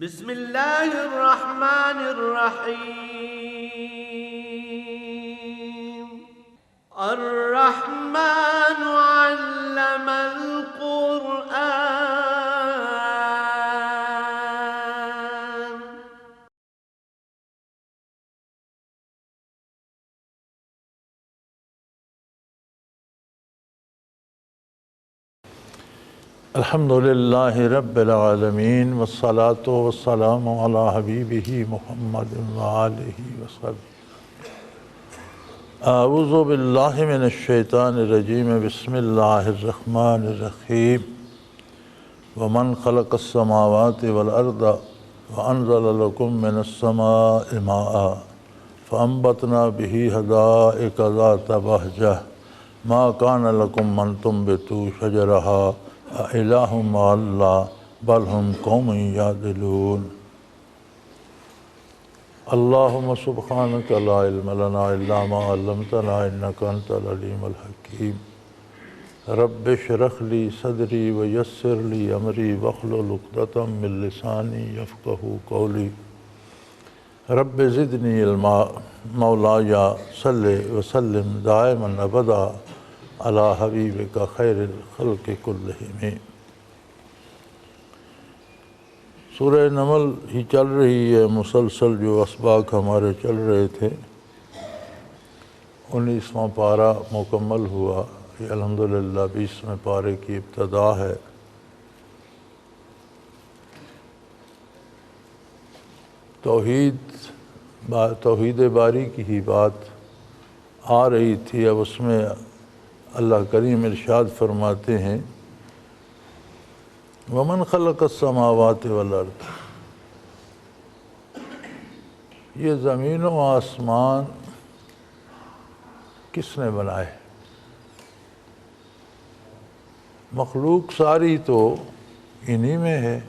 بسم اللہ الرحمن الرحیم الرحمن علم القرآن الحمد للہ رب العالمین والصلاة والسلام علی حبیبہ محمد وآلہ وصحبہ اعوذ باللہ من الشیطان الرجیم بسم اللہ الرحمن الرحیم ومن خلق السماوات والارض وانزل لکم من السماء ماء فانبتنا به حدائق ذات بہجہ ما کان لکم ان تنبتوا شجرہا الہ مع اللہ بل ہم قوم یعدلون اللہم سبحانک لا علم لنا الا ما علمتنا انک انت العلیم الحکیم رب اشرح لی صدری ویسر لی امری واحلل عقدۃ من لسانی یفقہوا قولی رب زدنی علما مولاي صلی وسلم دائما ابدا علی حبیبک خیر الخلق کلہم۔ سورہ نمل ہی چل رہی ہے مسلسل، جو اسباق ہمارے چل رہے تھے 19واں پارہ مکمل ہوا۔ یہ الحمدللہ 20ویں پارے کی ابتدا ہے۔ توحید باری کی ہی بات آ رہی تھی۔ اب اس میں اللہ کریم ارشاد فرماتے ہیں وَمَنْ خَلَقَ السَّمَاوَاتِ وَالْأَرْضِ، یہ زمین و آسمان کس نے بنائے؟ مخلوق ساری تو انہی میں ہے،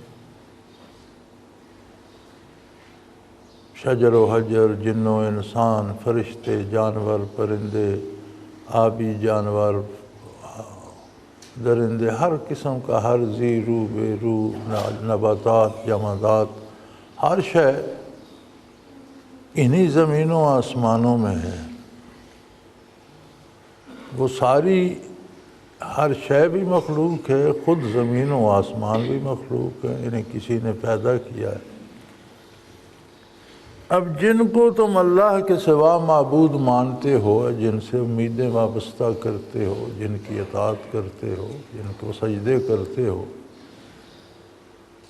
شجر و حجر، جن و انسان، فرشتے، جانور، پرندے، آبی جانور، درندے، ہر قسم کا، ہر ذی روح بے روح، نباتات، جمادات، ہر شے انہی زمین و آسمانوں میں ہے۔ وہ ساری ہر شے بھی مخلوق ہے، خود زمین و آسمان بھی مخلوق ہے، انہیں کسی نے پیدا کیا ہے۔ اب جن کو تم اللہ کے سوا معبود مانتے ہو، جن سے امیدیں وابستہ کرتے ہو، جن کی اطاعت کرتے ہو، جن کو سجدے کرتے ہو،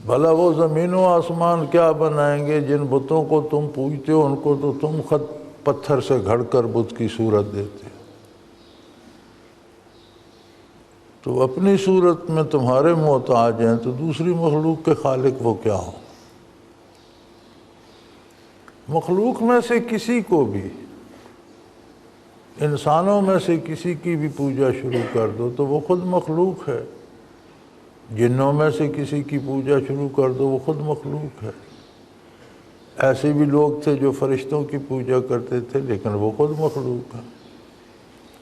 بھلا وہ زمین و آسمان کیا بنائیں گے؟ جن بتوں کو تم پوجتے ہو ان کو تو تم خود پتھر سے گھڑ کر بت کی صورت دیتے ہو، تو اپنی صورت میں تمہارے محتاج ہیں، تو دوسری مخلوق کے خالق وہ کیا ہوں؟ مخلوق میں سے کسی کو بھی، انسانوں میں سے کسی کی بھی پوجا شروع کر دو تو وہ خود مخلوق ہے، جنوں میں سے کسی کی پوجا شروع کر دو وہ خود مخلوق ہے۔ ایسے بھی لوگ تھے جو فرشتوں کی پوجا کرتے تھے، لیکن وہ خود مخلوق ہے۔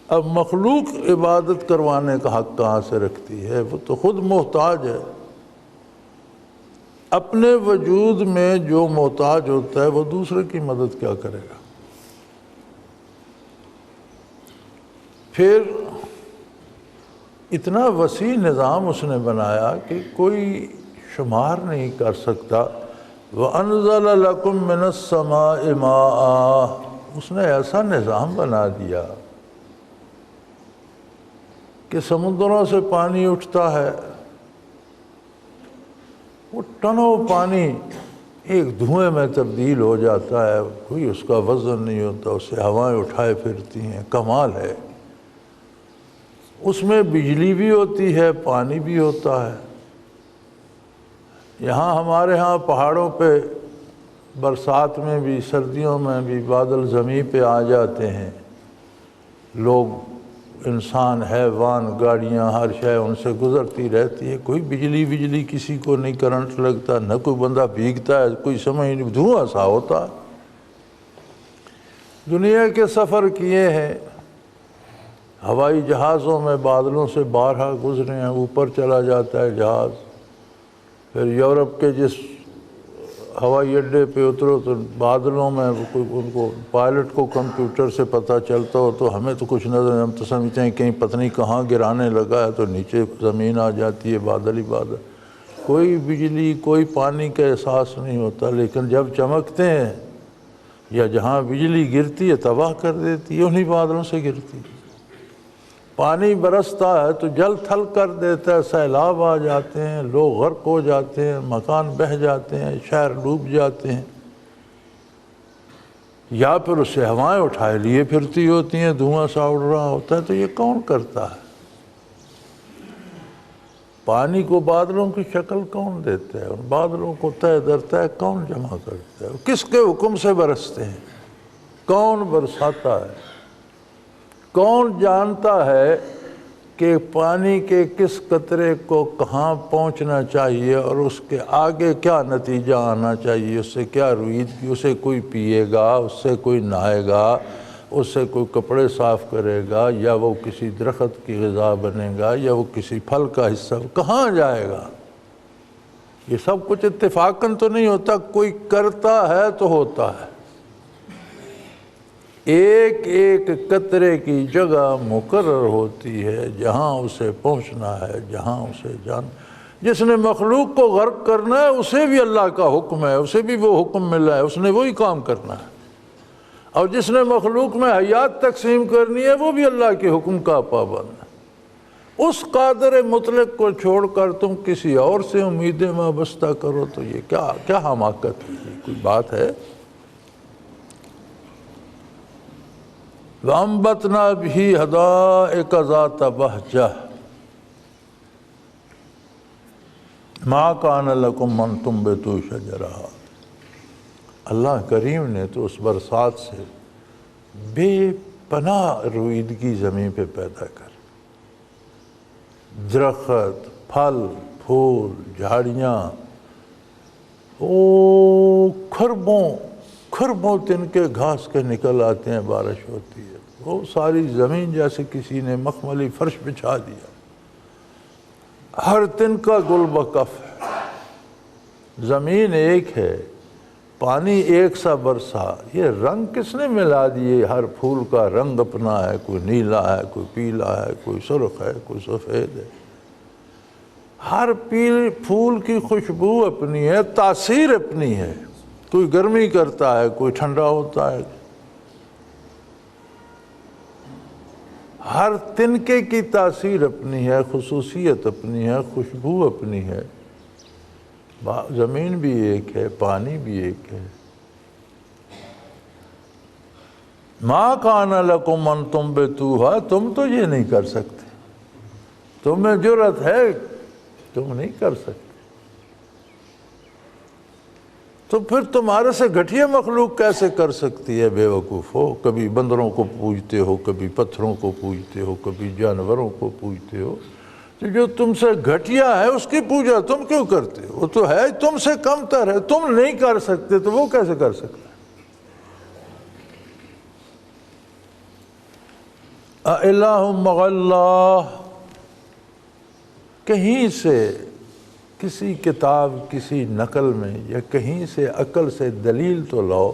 اب مخلوق عبادت کروانے کا حق کہاں سے رکھتی ہے؟ وہ تو خود محتاج ہے۔ اپنے وجود میں جو محتاج ہوتا ہے وہ دوسرے کی مدد کیا کرے گا؟ پھر اتنا وسیع نظام اس نے بنایا کہ کوئی شمار نہیں کر سکتا۔ وَأَنزَلَ لَكُم مِّنَ السَّمَاءِ مَاءً، اس نے ایسا نظام بنا دیا کہ سمندروں سے پانی اٹھتا ہے، وہ ٹنوں پانی ایک دھوئیں میں تبدیل ہو جاتا ہے، کوئی اس کا وزن نہیں ہوتا، اسے ہوائیں اٹھائے پھرتی ہیں، کمال ہے۔ اس میں بجلی بھی ہوتی ہے، پانی بھی ہوتا ہے۔ یہاں ہمارے ہاں پہاڑوں پہ برسات میں بھی، سردیوں میں بھی بادل زمین پہ آ جاتے ہیں، لوگ، انسان، حیوان، گاڑیاں، ہر شے ان سے گزرتی رہتی ہے، کوئی بجلی کسی کو نہیں، کرنٹ لگتا، نہ کوئی بندہ بھیگتا ہے، کوئی سمجھ نہیں، دھواں سا ہوتا ہے۔ دنیا کے سفر کیے ہیں، ہوائی جہازوں میں بادلوں سے بارہا گزرے ہیں، اوپر چلا جاتا ہے جہاز، پھر یورپ کے جس ہوائی اڈے پہ اترو تو بادلوں میں ان کو پائلٹ کو کمپیوٹر سے پتہ چلتا ہو تو ہمیں تو کچھ نظر، ہم تو سمجھتے ہیں کہیں پتہ نہیں کہاں گرانے لگا ہے، تو نیچے زمین آ جاتی ہے، بادل ہی بادل، کوئی بجلی کوئی پانی کا احساس نہیں ہوتا، لیکن جب چمکتے ہیں یا جہاں بجلی گرتی ہے تباہ کر دیتی ہے، انہی بادلوں سے گرتی ہے۔ پانی برستا ہے تو جل تھل کر دیتا ہے، سیلاب آ جاتے ہیں، لوگ غرق ہو جاتے ہیں، مکان بہہ جاتے ہیں، شہر ڈوب جاتے ہیں، یا پھر اس سے ہوائیں اٹھائے لیے پھرتی ہوتی ہیں، دھواں سا اڑ رہا ہوتا ہے، تو یہ کون کرتا ہے؟ پانی کو بادلوں کی شکل کون دیتا ہے؟ اور بادلوں کو تہ در تہ کون جمع کرتا ہے؟ کس کے حکم سے برستے ہیں؟ کون برساتا ہے؟ کون جانتا ہے کہ پانی کے کس قطرے کو کہاں پہنچنا چاہیے اور اس کے آگے کیا نتیجہ آنا چاہیے، اس سے کیا رویدگی، اسے کوئی پیے گا، اس سے کوئی نہائے گا، اس سے کوئی کپڑے صاف کرے گا، یا وہ کسی درخت کی غذا بنے گا، یا وہ کسی پھل کا حصہ، کہاں جائے گا؟ یہ سب کچھ اتفاقاً تو نہیں ہوتا، کوئی کرتا ہے تو ہوتا ہے۔ ایک ایک قطرے کی جگہ مقرر ہوتی ہے جہاں اسے پہنچنا ہے، جہاں اسے جانا۔ جس نے مخلوق کو غرق کرنا ہے اسے بھی اللہ کا حکم ہے، اسے بھی وہ حکم ملا ہے، اس نے وہی کام کرنا ہے، اور جس نے مخلوق میں حیات تقسیم کرنی ہے وہ بھی اللہ کے حکم کا پابند ہے۔ اس قادر مطلق کو چھوڑ کر تم کسی اور سے امیدیں وابستہ کرو تو یہ کیا حماقت ہے؟ یہ کوئی بات ہے؟ وَأَنبَتْنَا بِهِ حَدَائِقَ ذَاتَ بَهْجَةٍ مَا كَانَ لَكُمْ أَن تُنبِتُوا شَجَرَهَا۔ اللہ کریم نے تو اس برسات سے بے پناہ رویدگی زمین پہ پیدا کر، درخت، پھل، پھول، جھاڑیاں، کھربوں تنکے گھاس کے نکل آتے ہیں، بارش ہوتی ہے، وہ ساری زمین جیسے کسی نے مخملی فرش بچھا دیا، ہر تنکا گل بکف ہے، زمین ایک ہے، پانی ایک سا برسا، یہ رنگ کس نے ملا دیے؟ ہر پھول کا رنگ اپنا ہے، کوئی نیلا ہے، کوئی پیلا ہے، کوئی سرخ ہے، کوئی سفید ہے، ہر پھول کی خوشبو اپنی ہے، تاثیر اپنی ہے، کوئی گرمی کرتا ہے، کوئی ٹھنڈا ہوتا ہے، ہر تنکے کی تاثیر اپنی ہے، خصوصیت اپنی ہے، خوشبو اپنی ہے۔ زمین بھی ایک ہے، پانی بھی ایک ہے۔ مَا كَانَ لَكُمْ أَن تُنبِتُوهَا، تم تو یہ نہیں کر سکتے، تمہیں جرأت ہے، تم نہیں کر سکتے، تو پھر تمہارے سے گھٹیا مخلوق کیسے کر سکتی ہے؟ بے وقوف ہو، کبھی بندروں کو پوجتے ہو، کبھی پتھروں کو پوجتے ہو، کبھی جانوروں کو پوجتے ہو، تو جو تم سے گھٹیا ہے اس کی پوجا تم کیوں کرتے ہو؟ وہ تو ہے تم سے کم تر ہے، تم نہیں کر سکتے تو وہ کیسے کر سکتا ہے؟ اَإِلَٰهٌ مَّعَ اللَّهِ، کہیں سے کسی کتاب، کسی نقل میں یا کہیں سے عقل سے دلیل تو لاؤ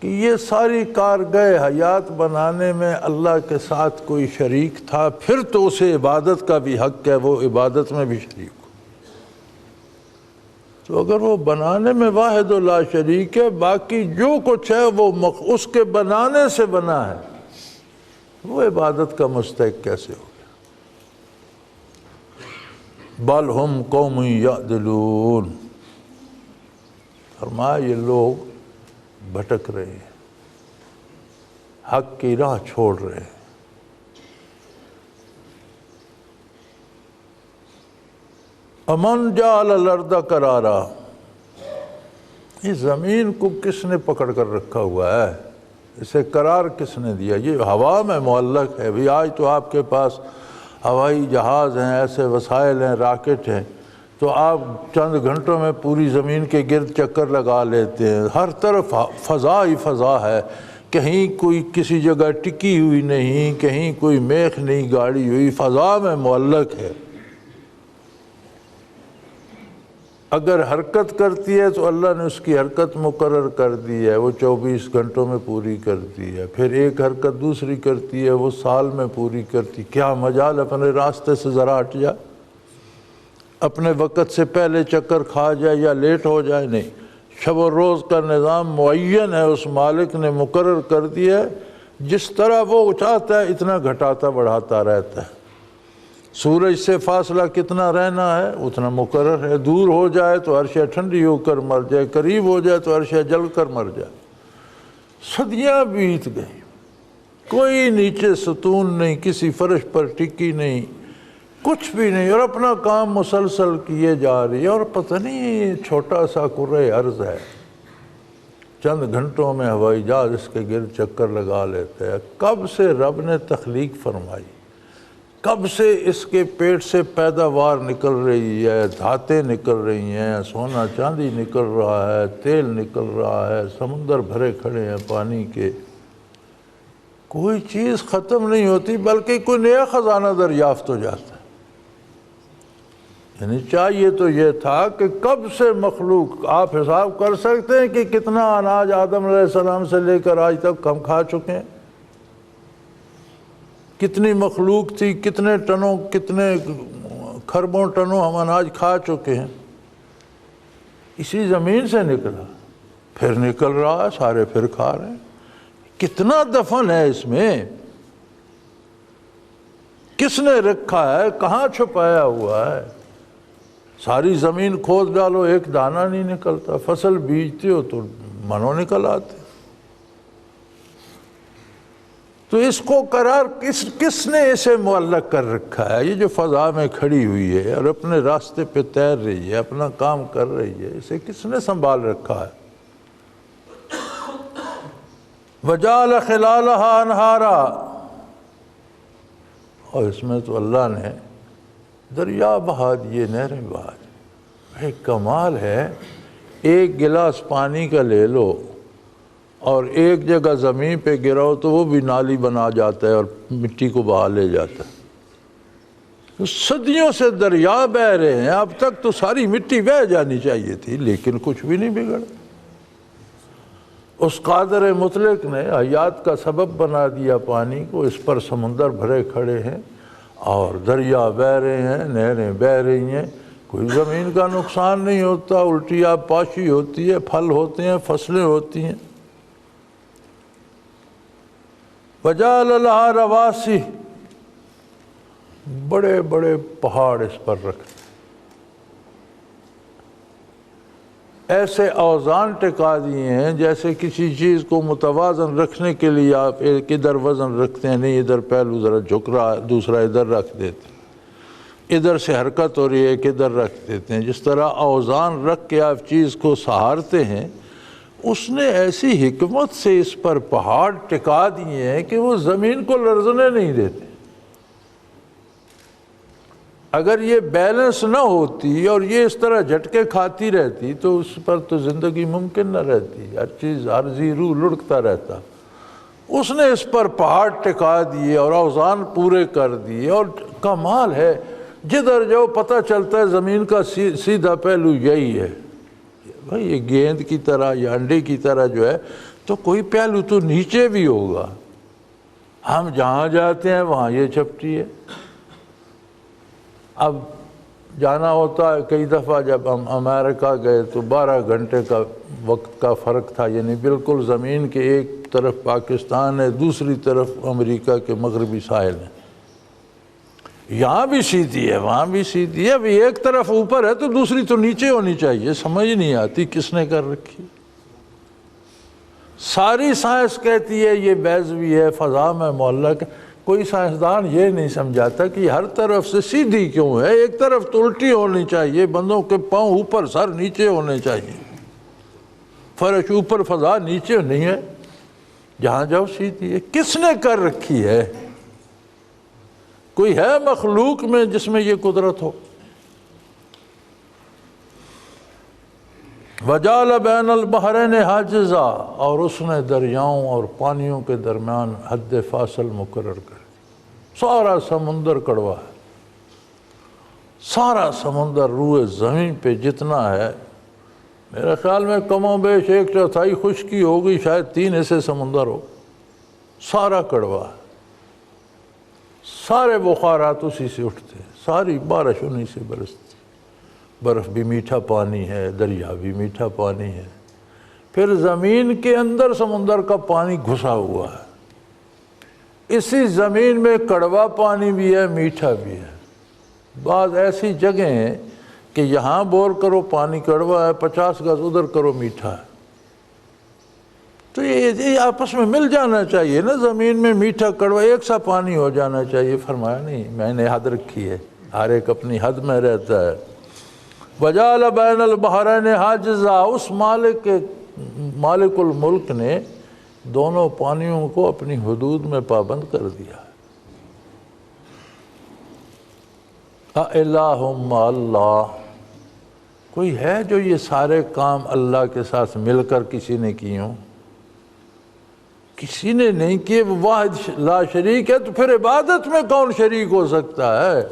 کہ یہ ساری کارگاہ حیات بنانے میں اللہ کے ساتھ کوئی شریک تھا، پھر تو اسے عبادت کا بھی حق ہے، وہ عبادت میں بھی شریک ہو۔ تو اگر وہ بنانے میں واحد و لا شریک ہے، باقی جو کچھ ہے وہ اس کے بنانے سے بنا ہے، وہ عبادت کا مستحق کیسے ہو؟ بل ہم قوم یعدلون، فرمایا یہ لوگ بھٹک رہے ہیں، حق کی راہ چھوڑ رہے ہیں۔ امن جعل الارض قرارا، اس زمین کو کس نے پکڑ کر رکھا ہوا ہے؟ اسے قرار کس نے دیا؟ یہ ہوا میں معلق ہے۔ بھی آج تو آپ کے پاس ہوائی جہاز ہیں، ایسے وسائل ہیں، راکٹ ہیں، تو آپ چند گھنٹوں میں پوری زمین کے گرد چکر لگا لیتے ہیں، ہر طرف فضا ہی فضا ہے، کہیں کوئی کسی جگہ ٹکی ہوئی نہیں، کہیں کوئی میخ نہیں گاڑی ہوئی، فضا میں معلق ہے۔ اگر حرکت کرتی ہے تو اللہ نے اس کی حرکت مقرر کر دی ہے، وہ 24 گھنٹوں میں پوری کرتی ہے، پھر ایک حرکت دوسری کرتی ہے، وہ سال میں پوری کرتی۔ کیا مجال اپنے راستے سے ذرا ہٹ جائے، اپنے وقت سے پہلے چکر کھا جائے یا لیٹ ہو جائے؟ نہیں، شب و روز کا نظام معین ہے، اس مالک نے مقرر کر دیا ہے، جس طرح وہ چاہتا ہے اتنا گھٹاتا بڑھاتا رہتا ہے۔ سورج سے فاصلہ کتنا رہنا ہے اتنا مقرر ہے، دور ہو جائے تو عرشہ ٹھنڈی ہو کر مر جائے، قریب ہو جائے تو عرشہ جل کر مر جائے۔ صدیاں بیت گئیں، کوئی نیچے ستون نہیں، کسی فرش پر ٹکی نہیں، کچھ بھی نہیں، اور اپنا کام مسلسل کیے جا رہی ہے۔ اور پتہ نہیں چھوٹا سا کرۂ ارض ہے، چند گھنٹوں میں ہوائی جہاز اس کے گرد چکر لگا لیتے ہیں۔ کب سے رب نے تخلیق فرمائی، کب سے اس کے پیٹ سے پیداوار نکل رہی ہے، دھاتیں نکل رہی ہیں، سونا چاندی نکل رہا ہے، تیل نکل رہا ہے، سمندر بھرے کھڑے ہیں پانی کے، کوئی چیز ختم نہیں ہوتی، بلکہ کوئی نیا خزانہ دریافت ہو جاتا ہے۔ یعنی چاہیے تو یہ تھا کہ کب سے مخلوق، آپ حساب کر سکتے ہیں کہ کتنا اناج آدم علیہ السلام سے لے کر آج تک ہم کھا چکے ہیں، کتنی مخلوق تھی، کتنے ٹنوں، کتنے کھربوں ٹنوں ہم اناج کھا چکے ہیں، اسی زمین سے نکلا، پھر نکل رہا ہے، سارے پھر کھا رہے ہیں۔ کتنا دفن ہے اس میں، کس نے رکھا ہے، کہاں چھپایا ہوا ہے؟ ساری زمین کھود ڈالو ایک دانہ نہیں نکلتا، فصل بیجتے ہو تو منو نکل آتے۔ تو اس کو قرار کس نے اسے معلق کر رکھا ہے؟ یہ جو فضا میں کھڑی ہوئی ہے اور اپنے راستے پہ تیر رہی ہے، اپنا کام کر رہی ہے، اسے کس نے سنبھال رکھا ہے؟ وَجَعَلَ خِلَالَهَا أَنْهَارًا، اور اس میں تو اللہ نے دریا بہا دیے، نہریں بہا دی۔ ایک کمال ہے، ایک گلاس پانی کا لے لو اور ایک جگہ زمین پہ گراؤ تو وہ بھی نالی بنا جاتا ہے اور مٹی کو بہا لے جاتا ہے۔ صدیوں سے دریا بہہ رہے ہیں، اب تک تو ساری مٹی بہہ جانی چاہیے تھی، لیکن کچھ بھی نہیں بگڑا۔ اس قادر مطلق نے حیات کا سبب بنا دیا پانی کو، اس پر سمندر بھرے کھڑے ہیں اور دریا بہہ رہے ہیں، نہریں بہہ رہی ہیں، کوئی زمین کا نقصان نہیں ہوتا، الٹی آب پاشی ہوتی ہے، پھل ہوتے ہیں، فصلیں ہوتی ہیں۔ وَجَعَلَ لَهَا رَوَاسِيَ، بڑے بڑے پہاڑ اس پر رکھتے، ایسے اوزان ٹکا دیے ہیں جیسے کسی چیز کو متوازن رکھنے کے لیے آپ ایک ادھر وزن رکھتے ہیں، نہیں ادھر پہلو ذرا جھک رہا ہے، دوسرا ادھر رکھ دیتے ہیں، ادھر سے حرکت ہو رہی ہے ایک ادھر رکھ دیتے ہیں۔ جس طرح اوزان رکھ کے آپ چیز کو سہارتے ہیں، اس نے ایسی حکمت سے اس پر پہاڑ ٹکا دیے ہیں کہ وہ زمین کو لرزنے نہیں دیتے۔ اگر یہ بیلنس نہ ہوتی اور یہ اس طرح جھٹکے کھاتی رہتی تو اس پر تو زندگی ممکن نہ رہتی، ہر چیز عارضی روح لڑکتا رہتا۔ اس نے اس پر پہاڑ ٹکا دیے اور اوزان پورے کر دیے، اور کمال ہے جدھر جاؤ پتہ چلتا ہے زمین کا سیدھا پہلو یہی ہے۔ بھائی یہ گیند کی طرح یا انڈے کی طرح جو ہے تو کوئی پہلو تو نیچے بھی ہوگا، ہم جہاں جاتے ہیں وہاں یہ چپٹی ہے۔ اب جانا ہوتا ہے، کئی دفعہ جب ہم امریکہ گئے تو 12 گھنٹے کا وقت کا فرق تھا، یعنی بالکل زمین کے ایک طرف پاکستان ہے، دوسری طرف امریکہ کے مغربی ساحل ہے، یہاں بھی سیدھی ہے وہاں بھی سیدھی ہے، اب ایک طرف اوپر ہے تو دوسری تو نیچے ہونی چاہیے، سمجھ نہیں آتی کس نے کر رکھی۔ ساری سائنس کہتی ہے یہ بیضوی ہے، فضا میں معلق ہے، کوئی سائنسدان یہ نہیں سمجھاتا کہ ہر طرف سے سیدھی کیوں ہے، ایک طرف تو الٹی ہونی چاہیے، بندوں کے پاؤں اوپر سر نیچے ہونے چاہیے، فرش اوپر فضا نیچے نہیں ہے، جہاں جاؤ سیدھی ہے۔ کس نے کر رکھی ہے؟ کوئی ہے مخلوق میں جس میں یہ قدرت ہو؟ وَجَعَلَ بَيْنَ الْبَحْرَيْنِ حَاجِزًا، اور اس نے دریاؤں اور پانیوں کے درمیان حد فاصل مقرر کر، سارا سمندر کڑوا ہے، سارا سمندر روئے زمین پہ جتنا ہے، میرے خیال میں کم و بیش 1/4 خشکی ہوگی، شاید 3 حصے سمندر ہو، سارا کڑوا ہے، سارے بخارات اسی سے اٹھتے ہیں، ساری بارش انہی سے برستی، برف بھی میٹھا پانی ہے، دریا بھی میٹھا پانی ہے، پھر زمین کے اندر سمندر کا پانی گھسا ہوا ہے، اسی زمین میں کڑوا پانی بھی ہے، میٹھا بھی ہے۔ بعض ایسی جگہیں ہیں کہ یہاں بور کرو پانی کڑوا ہے، 50 گز ادھر کرو میٹھا ہے، تو یہ آپس میں مل جانا چاہیے نا، زمین میں میٹھا کڑوا ایک سا پانی ہو جانا چاہیے۔ فرمایا نہیں، میں نے حد رکھی ہے، ہر ایک اپنی حد میں رہتا ہے۔ وَجَعَلَ بَيْنَ الْبَحْرَيْنِ حَاجِزًا، اس مالک الملک نے دونوں پانیوں کو اپنی حدود میں پابند کر دیا۔ اَإِلَٰهٌ مَّعَ اللَّهِ، کوئی ہے جو یہ سارے کام اللہ کے ساتھ مل کر کسی نے کیے ہوں؟ کسی نے نہیں کیے، وہ واحد لا شریک ہے، تو پھر عبادت میں کون شریک ہو سکتا ہے؟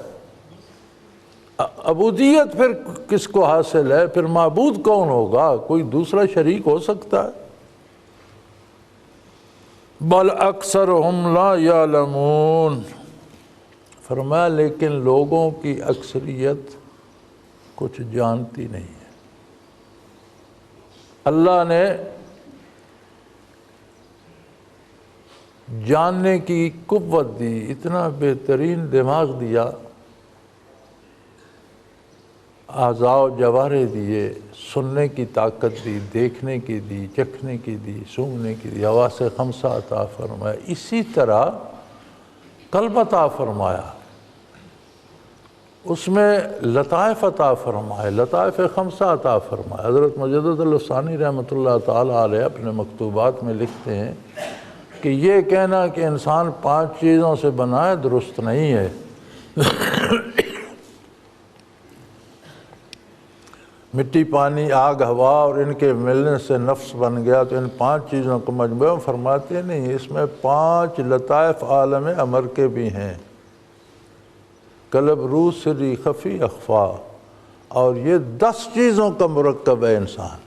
عبودیت پھر کس کو حاصل ہے؟ پھر معبود کون ہوگا؟ کوئی دوسرا شریک ہو سکتا ہے؟ بل اکثرہم لا یعلمون، فرمایا لیکن لوگوں کی اکثریت کچھ جانتی نہیں ہے۔ اللہ نے جاننے کی قوت دی، اتنا بہترین دماغ دیا، اعضاء و جوارے دیے، سننے کی طاقت دی، دیکھنے کی دی، چکھنے کی دی، سونگھنے کی دی، حواس خمسہ عطا فرمایا، اسی طرح قلب عطا فرمایا، اس میں لطائف عطا فرمائے، لطائف خمسہ عطا فرمائے۔ حضرت مجدد الثانی رحمۃ اللہ تعالیٰ علیہ اپنے مکتوبات میں لکھتے ہیں کہ یہ کہنا کہ انسان 5 چیزوں سے بنا ہے درست نہیں ہے۔ مٹی، پانی، آگ، ہوا اور ان کے ملنے سے نفس بن گیا تو ان 5 چیزوں کو مجموعہ فرماتے نہیں، اس میں 5 لطائف عالم امر کے بھی ہیں، قلب، روح، سری، خفی، اخفا، اور یہ 10 چیزوں کا مرکب ہے انسان۔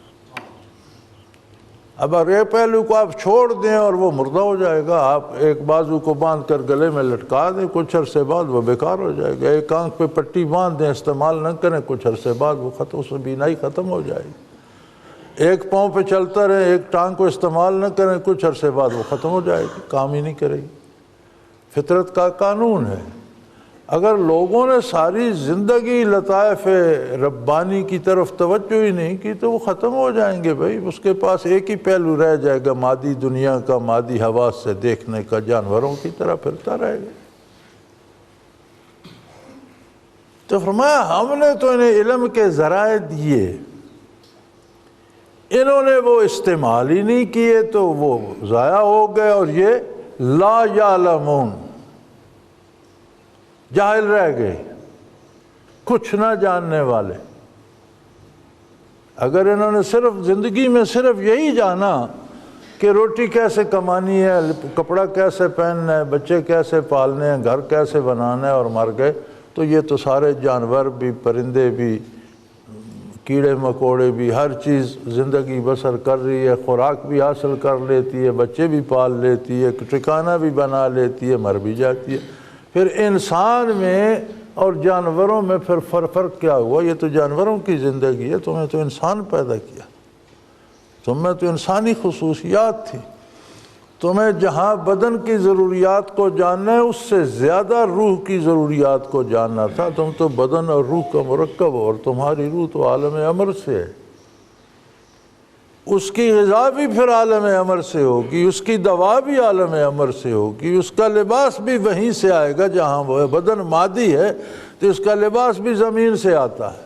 اب اگر ایک پہلو کو آپ چھوڑ دیں اور وہ مردہ ہو جائے گا، آپ ایک بازو کو باندھ کر گلے میں لٹکا دیں، کچھ عرصے بعد وہ بیکار ہو جائے گا، ایک آنکھ پہ پٹی باندھ دیں، استعمال نہ کریں، کچھ عرصے بعد وہ اس میں بینائی ختم ہو جائے گی، ایک پاؤں پہ چلتا رہے، ایک ٹانگ کو استعمال نہ کریں، کچھ عرصے بعد وہ ختم ہو جائے گی، کام ہی نہیں کرے گی۔ فطرت کا قانون ہے۔ اگر لوگوں نے ساری زندگی لطائف ربانی کی طرف توجہ ہی نہیں کی تو وہ ختم ہو جائیں گے بھائی، اس کے پاس ایک ہی پہلو رہ جائے گا، مادی دنیا کا، مادی حواس سے دیکھنے کا، جانوروں کی طرح پھرتا رہے گا۔ تو فرمایا ہم نے تو انہیں علم کے ذرائع دیے، انہوں نے وہ استعمال ہی نہیں کیے تو وہ ضائع ہو گئے، اور یہ لا یعلمون، جاہل رہ گئے، کچھ نہ جاننے والے۔ اگر انہوں نے صرف زندگی میں صرف یہی جانا کہ روٹی کیسے کمانی ہے، کپڑا کیسے پہننا ہے، بچے کیسے پالنے ہیں، گھر کیسے بنانا ہے، اور مر گئے، تو یہ تو سارے جانور بھی، پرندے بھی، کیڑے مکوڑے بھی، ہر چیز زندگی بسر کر رہی ہے، خوراک بھی حاصل کر لیتی ہے، بچے بھی پال لیتی ہے، ٹھکانہ بھی بنا لیتی ہے، مر بھی جاتی ہے۔ پھر انسان میں اور جانوروں میں پھر فرق کیا ہوا؟ یہ تو جانوروں کی زندگی ہے، تمہیں تو انسان پیدا کیا، تمہیں تو انسانی خصوصیات تھی، تمہیں جہاں بدن کی ضروریات کو جاننا ہے اس سے زیادہ روح کی ضروریات کو جاننا تھا۔ تم تو بدن اور روح کا مرکب ہو، اور تمہاری روح تو عالم امر سے ہے، اس کی غذا بھی پھر عالم امر سے ہوگی، اس کی دوا بھی عالم امر سے ہوگی، اس کا لباس بھی وہیں سے آئے گا جہاں وہ ہے۔ بدن مادی ہے تو اس کا لباس بھی زمین سے آتا ہے،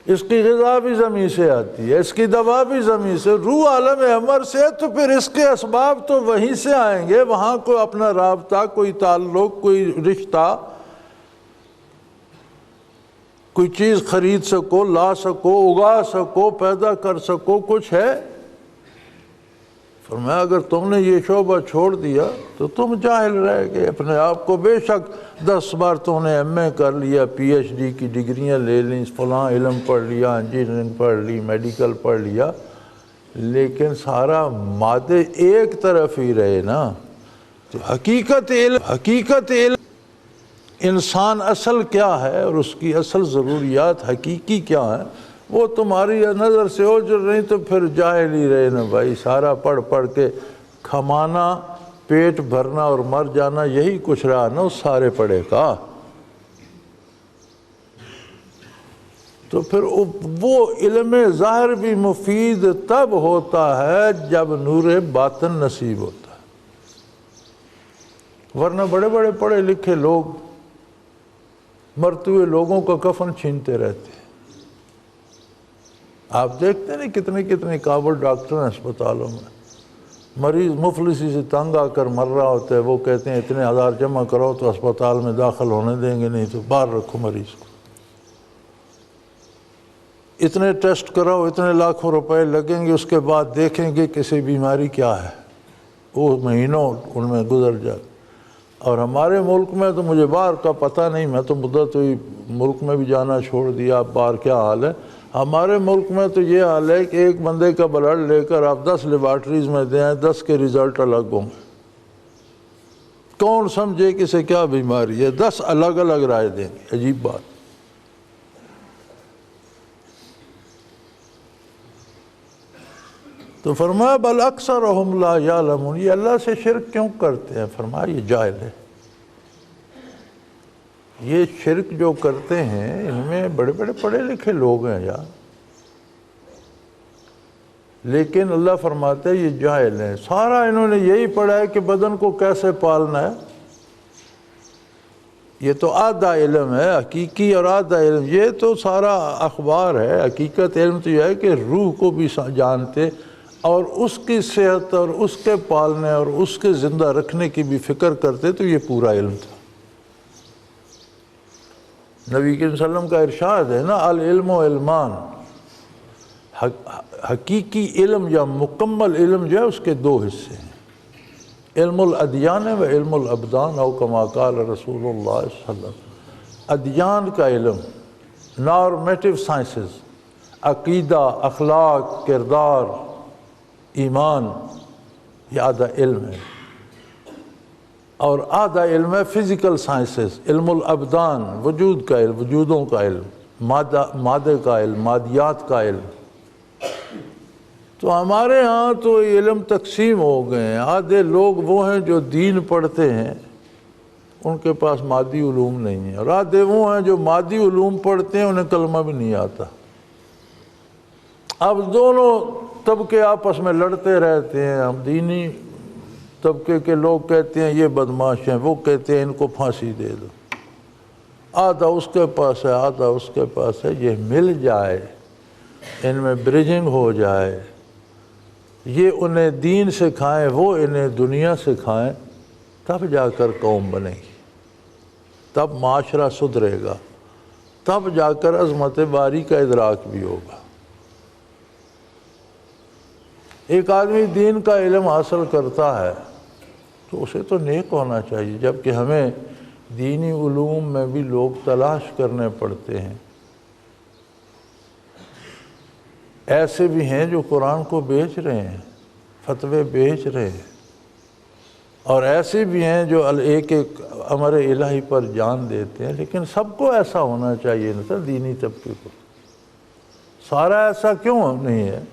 اس کی غذا بھی زمین سے آتی ہے، اس کی دوا بھی زمین سے۔ روح عالم امر سے ہے تو پھر اس کے اسباب تو وہیں سے آئیں گے، وہاں کوئی اپنا رابطہ، کوئی تعلق، کوئی رشتہ، کوئی چیز خرید سکو، لا سکو، اگا سکو، پیدا کر سکو، کچھ ہے؟ فرمایا اگر تم نے یہ شعبہ چھوڑ دیا تو تم جاہل رہ گئے اپنے آپ کو، بے شک 10 بار تم نے MA کر لیا، PhD کی ڈگریاں لے لیں، فلاں علم پڑھ لیا، انجینئرنگ پڑھ لی، میڈیکل پڑھ لیا، لیکن سارا مادے ایک طرف ہی رہے نا۔ تو حقیقت علم انسان اصل کیا ہے اور اس کی اصل ضروریات حقیقی کیا ہے، وہ تمہاری نظر سے اوجھل نہیں تو پھر جاہل ہی رہے نا بھائی۔ سارا پڑھ پڑھ کے کھمانا، پیٹ بھرنا اور مر جانا، یہی کچھ رہا نا اس سارے پڑھے کا۔ تو پھر وہ علم ظاہر بھی مفید تب ہوتا ہے جب نور باطن نصیب ہوتا ہے، ورنہ بڑے بڑے پڑھے لکھے لوگ مرتے ہوئے لوگوں کا کفن چھینتے رہتے ہیں۔ آپ دیکھتے نہیں کتنے کتنے کابل ڈاکٹر ہیں اسپتالوں میں، مریض مفلسی سے تنگ آ کر مر رہا ہوتا ہے، وہ کہتے ہیں اتنے ہزار جمع کرو تو اسپتال میں داخل ہونے دیں گے، نہیں تو باہر رکھو مریض کو، اتنے ٹیسٹ کراؤ، اتنے لاکھوں روپے لگیں گے، اس کے بعد دیکھیں گے کسی بیماری کیا ہے، وہ مہینوں ان میں گزر جاتے۔ اور ہمارے ملک میں تو مجھے باہر کا پتہ نہیں، میں تو مدت ہوئی ملک میں بھی جانا چھوڑ دیا، اب باہر کیا حال ہے۔ ہمارے ملک میں تو یہ حال ہے کہ ایک بندے کا بلڈ لے کر آپ 10 لیبارٹریز میں دیں، 10 کے رزلٹ الگ ہوں گے، کون سمجھے کہ اسے کیا بیماری ہے، 10 الگ الگ رائے دیں گے، عجیب بات۔ تو فرمایا بل اکثرہم لا یعلمون، یہ اللہ سے شرک کیوں کرتے ہیں؟ فرمایا یہ جاہل ہے۔ یہ شرک جو کرتے ہیں ان میں بڑے بڑے پڑھے لکھے لوگ ہیں یار، لیکن اللہ فرماتے ہیں یہ جاہل ہیں۔ سارا انہوں نے یہی پڑھا ہے کہ بدن کو کیسے پالنا ہے، یہ تو آدھا علم ہے حقیقی اور آدھا علم، یہ تو سارا اخبار ہے۔ حقیقت علم تو یہ ہے کہ روح کو بھی جانتے اور اس کی صحت اور اس کے پالنے اور اس کے زندہ رکھنے کی بھی فکر کرتے، تو یہ پورا علم تھا۔ نبی کریم صلی اللہ علیہ وسلم کا ارشاد ہے نا، العلم و علمان، حقیقی علم یا مکمل علم جو ہے اس کے 2 حصے ہیں، علم الادیان و علم الابدان، او کما قال رسول اللہ صلی اللہ علیہ وسلم۔ ادیان کا علم، نارمیٹو سائنسز، عقیدہ، اخلاق، کردار، ایمان، یہ آدھا علم ہے۔ اور آدھا علم ہے فزیکل سائنسز، علم الابدان، وجود کا علم، وجودوں کا علم، مادے کا علم، مادیات کا علم۔ تو ہمارے ہاں تو علم تقسیم ہو گئے ہیں، آدھے لوگ وہ ہیں جو دین پڑھتے ہیں، ان کے پاس مادی علوم نہیں ہے، اور آدھے وہ ہیں جو مادی علوم پڑھتے ہیں، انہیں کلمہ بھی نہیں آتا۔ اب دونوں طبقے آپس میں لڑتے رہتے ہیں۔ ہم دینی طبقے کے لوگ کہتے ہیں یہ بدماش ہیں، وہ کہتے ہیں ان کو پھانسی دے دو، آدھا اس کے پاس ہے آدھا اس کے پاس ہے۔ یہ مل جائے، ان میں برجنگ ہو جائے، یہ انہیں دین سکھائیں، وہ انہیں دنیا سکھائیں، تب جا کر قوم بنے گی، تب معاشرہ سدھرے گا، تب جا کر عظمت باری کا ادراک بھی ہوگا۔ ایک آدمی دین کا علم حاصل کرتا ہے تو اسے تو نیک ہونا چاہیے، جبکہ ہمیں دینی علوم میں بھی لوگ تلاش کرنے پڑتے ہیں۔ ایسے بھی ہیں جو قرآن کو بیچ رہے ہیں، فتوے بیچ رہے ہیں، اور ایسے بھی ہیں جو ایک ایک امر الہی پر جان دیتے ہیں، لیکن سب کو ایسا ہونا چاہیے نا دینی طبقے کو۔ سارا ایسا کیوں نہیں ہے؟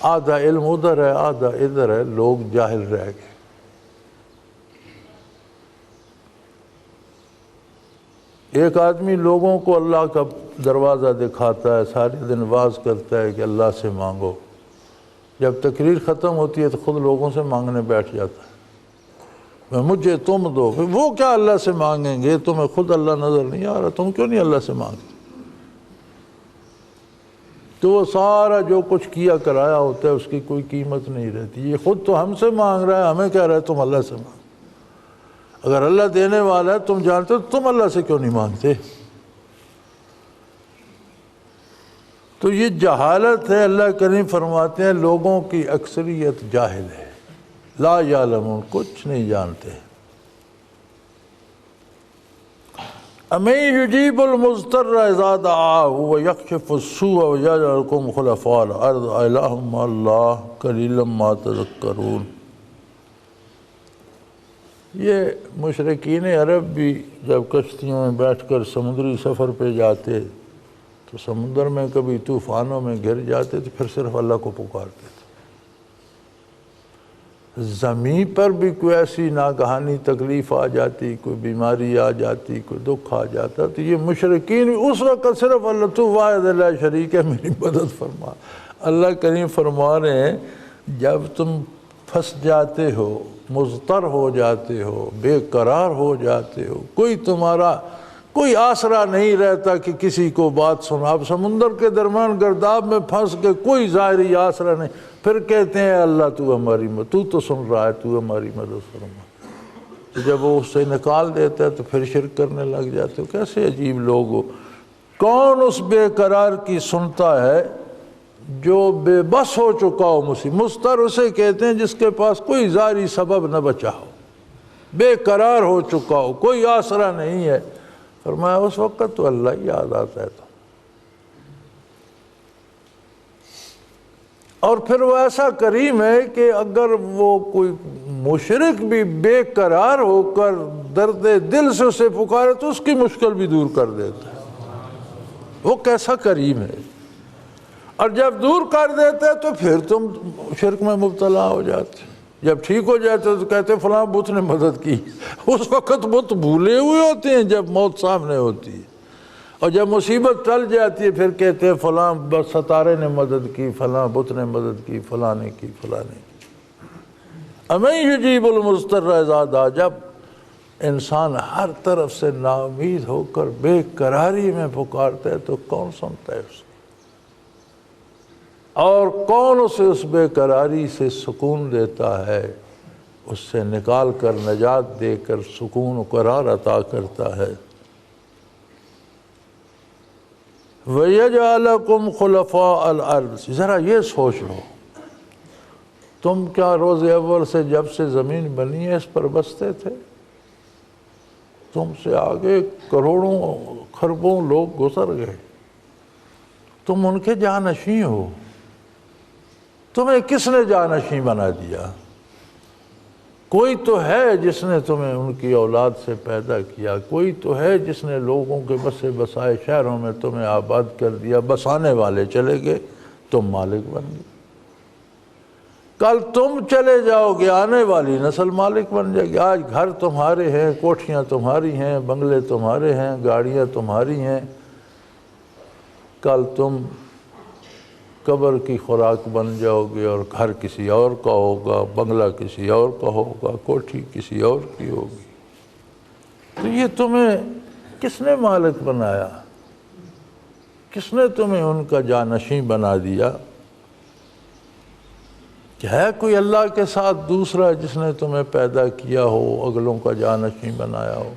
آدھا علم ادھر ہے آدھا ادھر ہے، لوگ جاہل رہ گئے۔ ایک آدمی لوگوں کو اللہ کا دروازہ دکھاتا ہے، سارے دن واز کرتا ہے کہ اللہ سے مانگو، جب تقریر ختم ہوتی ہے تو خود لوگوں سے مانگنے بیٹھ جاتا ہے، مجھے تم دو۔ وہ کیا اللہ سے مانگیں گے؟ تمہیں خود اللہ نظر نہیں آ رہا، تم کیوں نہیں اللہ سے مانگتے؟ تو وہ سارا جو کچھ کیا کرایا ہوتا ہے اس کی کوئی قیمت نہیں رہتی۔ یہ خود تو ہم سے مانگ رہا ہے، ہمیں کہہ رہا ہے تم اللہ سے مانگ۔ اگر اللہ دینے والا ہے تم جانتے ہو، تم اللہ سے کیوں نہیں مانگتے؟ تو یہ جہالت ہے۔ اللہ کریم فرماتے ہیں لوگوں کی اکثریت جاہل ہے، لا یعلمون، کچھ نہیں جانتے۔ امن یجیب المضطر اذا دعاہ ویکشف السوء ویجعلکم خلفاء الارض الہ مع اللہ قلیلا ما تذکرون۔ یہ مشرکین عرب بھی جب کشتیوں میں بیٹھ کر سمندری سفر پہ جاتے تو سمندر میں کبھی طوفانوں میں گر جاتے تو پھر صرف اللہ کو پکارتے تھے۔ زمین پر بھی کوئی ایسی ناگہانی تکلیف آ جاتی، کوئی بیماری آ جاتی، کوئی دکھ آ جاتا تو یہ مشرکین اس وقت صرف اللہ تو واحد لا شریک ہے میری مدد فرما۔ اللہ کریم فرما رہے ہیں جب تم پھنس جاتے ہو، مضطر ہو جاتے ہو، بے قرار ہو جاتے ہو، کوئی تمہارا کوئی آسرا نہیں رہتا کہ کسی کو بات سنا، اب سمندر کے درمیان گرداب میں پھنس کے کوئی ظاہری آسرا نہیں، پھر کہتے ہیں اللہ تو ہماری مدد، تو سن رہا ہے، تو ہماری مدد فرما۔ تو جب وہ اس سے نکال دیتا ہے تو پھر شرک کرنے لگ جاتے ہو۔ کیسے عجیب لوگ ہو۔ کون اس بے قرار کی سنتا ہے جو بے بس ہو چکا ہو مضطر اسے کہتے ہیں جس کے پاس کوئی ظاہری سبب نہ بچا ہو، بے قرار ہو چکا ہو، کوئی آسرا نہیں ہے۔ فرمایا اس وقت تو اللہ یاد آتا ہے۔ اور پھر وہ ایسا کریم ہے کہ اگر وہ کوئی مشرک بھی بے قرار ہو کر درد دل سے اسے پکارے تو اس کی مشکل بھی دور کر دیتا ہے۔ وہ کیسا کریم ہے۔ اور جب دور کر دیتے تو پھر تم شرک میں مبتلا ہو جاتے، جب ٹھیک ہو جاتے تو کہتے فلاں بت نے مدد کی۔ اس وقت بت بھولے ہوئے ہوتے ہیں جب موت سامنے ہوتی ہے، اور جب مصیبت ٹل جاتی ہے پھر کہتے ہیں فلاں ستارے نے مدد کی، فلاں بت نے مدد کی، فلاں نے کی، فلاں نے کی۔ امن یجیب المضطر اذا دعا، جب انسان ہر طرف سے نا امید ہو کر بے قراری میں پکارتا ہے تو کون سنتا ہے اس کو، اور کون اسے اس بے قراری سے سکون دیتا ہے، اس سے نکال کر نجات دے کر سکون و قرار عطا کرتا ہے۔ وَيَجْعَلَكُمْ خُلَفَاءَ الْأَرْضِ، ذرا یہ سوچ لو، تم کیا روز اول سے جب سے زمین بنی ہے اس پر بستے تھے؟ تم سے آگے کروڑوں خربوں لوگ گزر گئے، تم ان کے جانشین ہو۔ تمہیں کس نے جانشین بنا دیا؟ کوئی تو ہے جس نے تمہیں ان کی اولاد سے پیدا کیا، کوئی تو ہے جس نے لوگوں کے بسے بسائے شہروں میں تمہیں آباد کر دیا، بسانے والے چلے گئے، تم مالک بن گئے۔ کل تم چلے جاؤ گے، آنے والی نسل مالک بن جائے گی۔ آج گھر تمہارے ہیں، کوٹھیاں تمہاری ہیں، بنگلے تمہارے ہیں، گاڑیاں تمہاری ہیں، کل تم قبر کی خوراک بن جاؤ گے اور گھر کسی اور کا ہوگا، بنگلہ کسی اور کا ہوگا، کوٹھی کسی اور کی ہوگی۔ تو یہ تمہیں کس نے مالک بنایا؟ کس نے تمہیں ان کا جانشین بنا دیا؟ کہ ہے کوئی اللہ کے ساتھ دوسرا جس نے تمہیں پیدا کیا ہو، اگلوں کا جانشین بنایا ہو،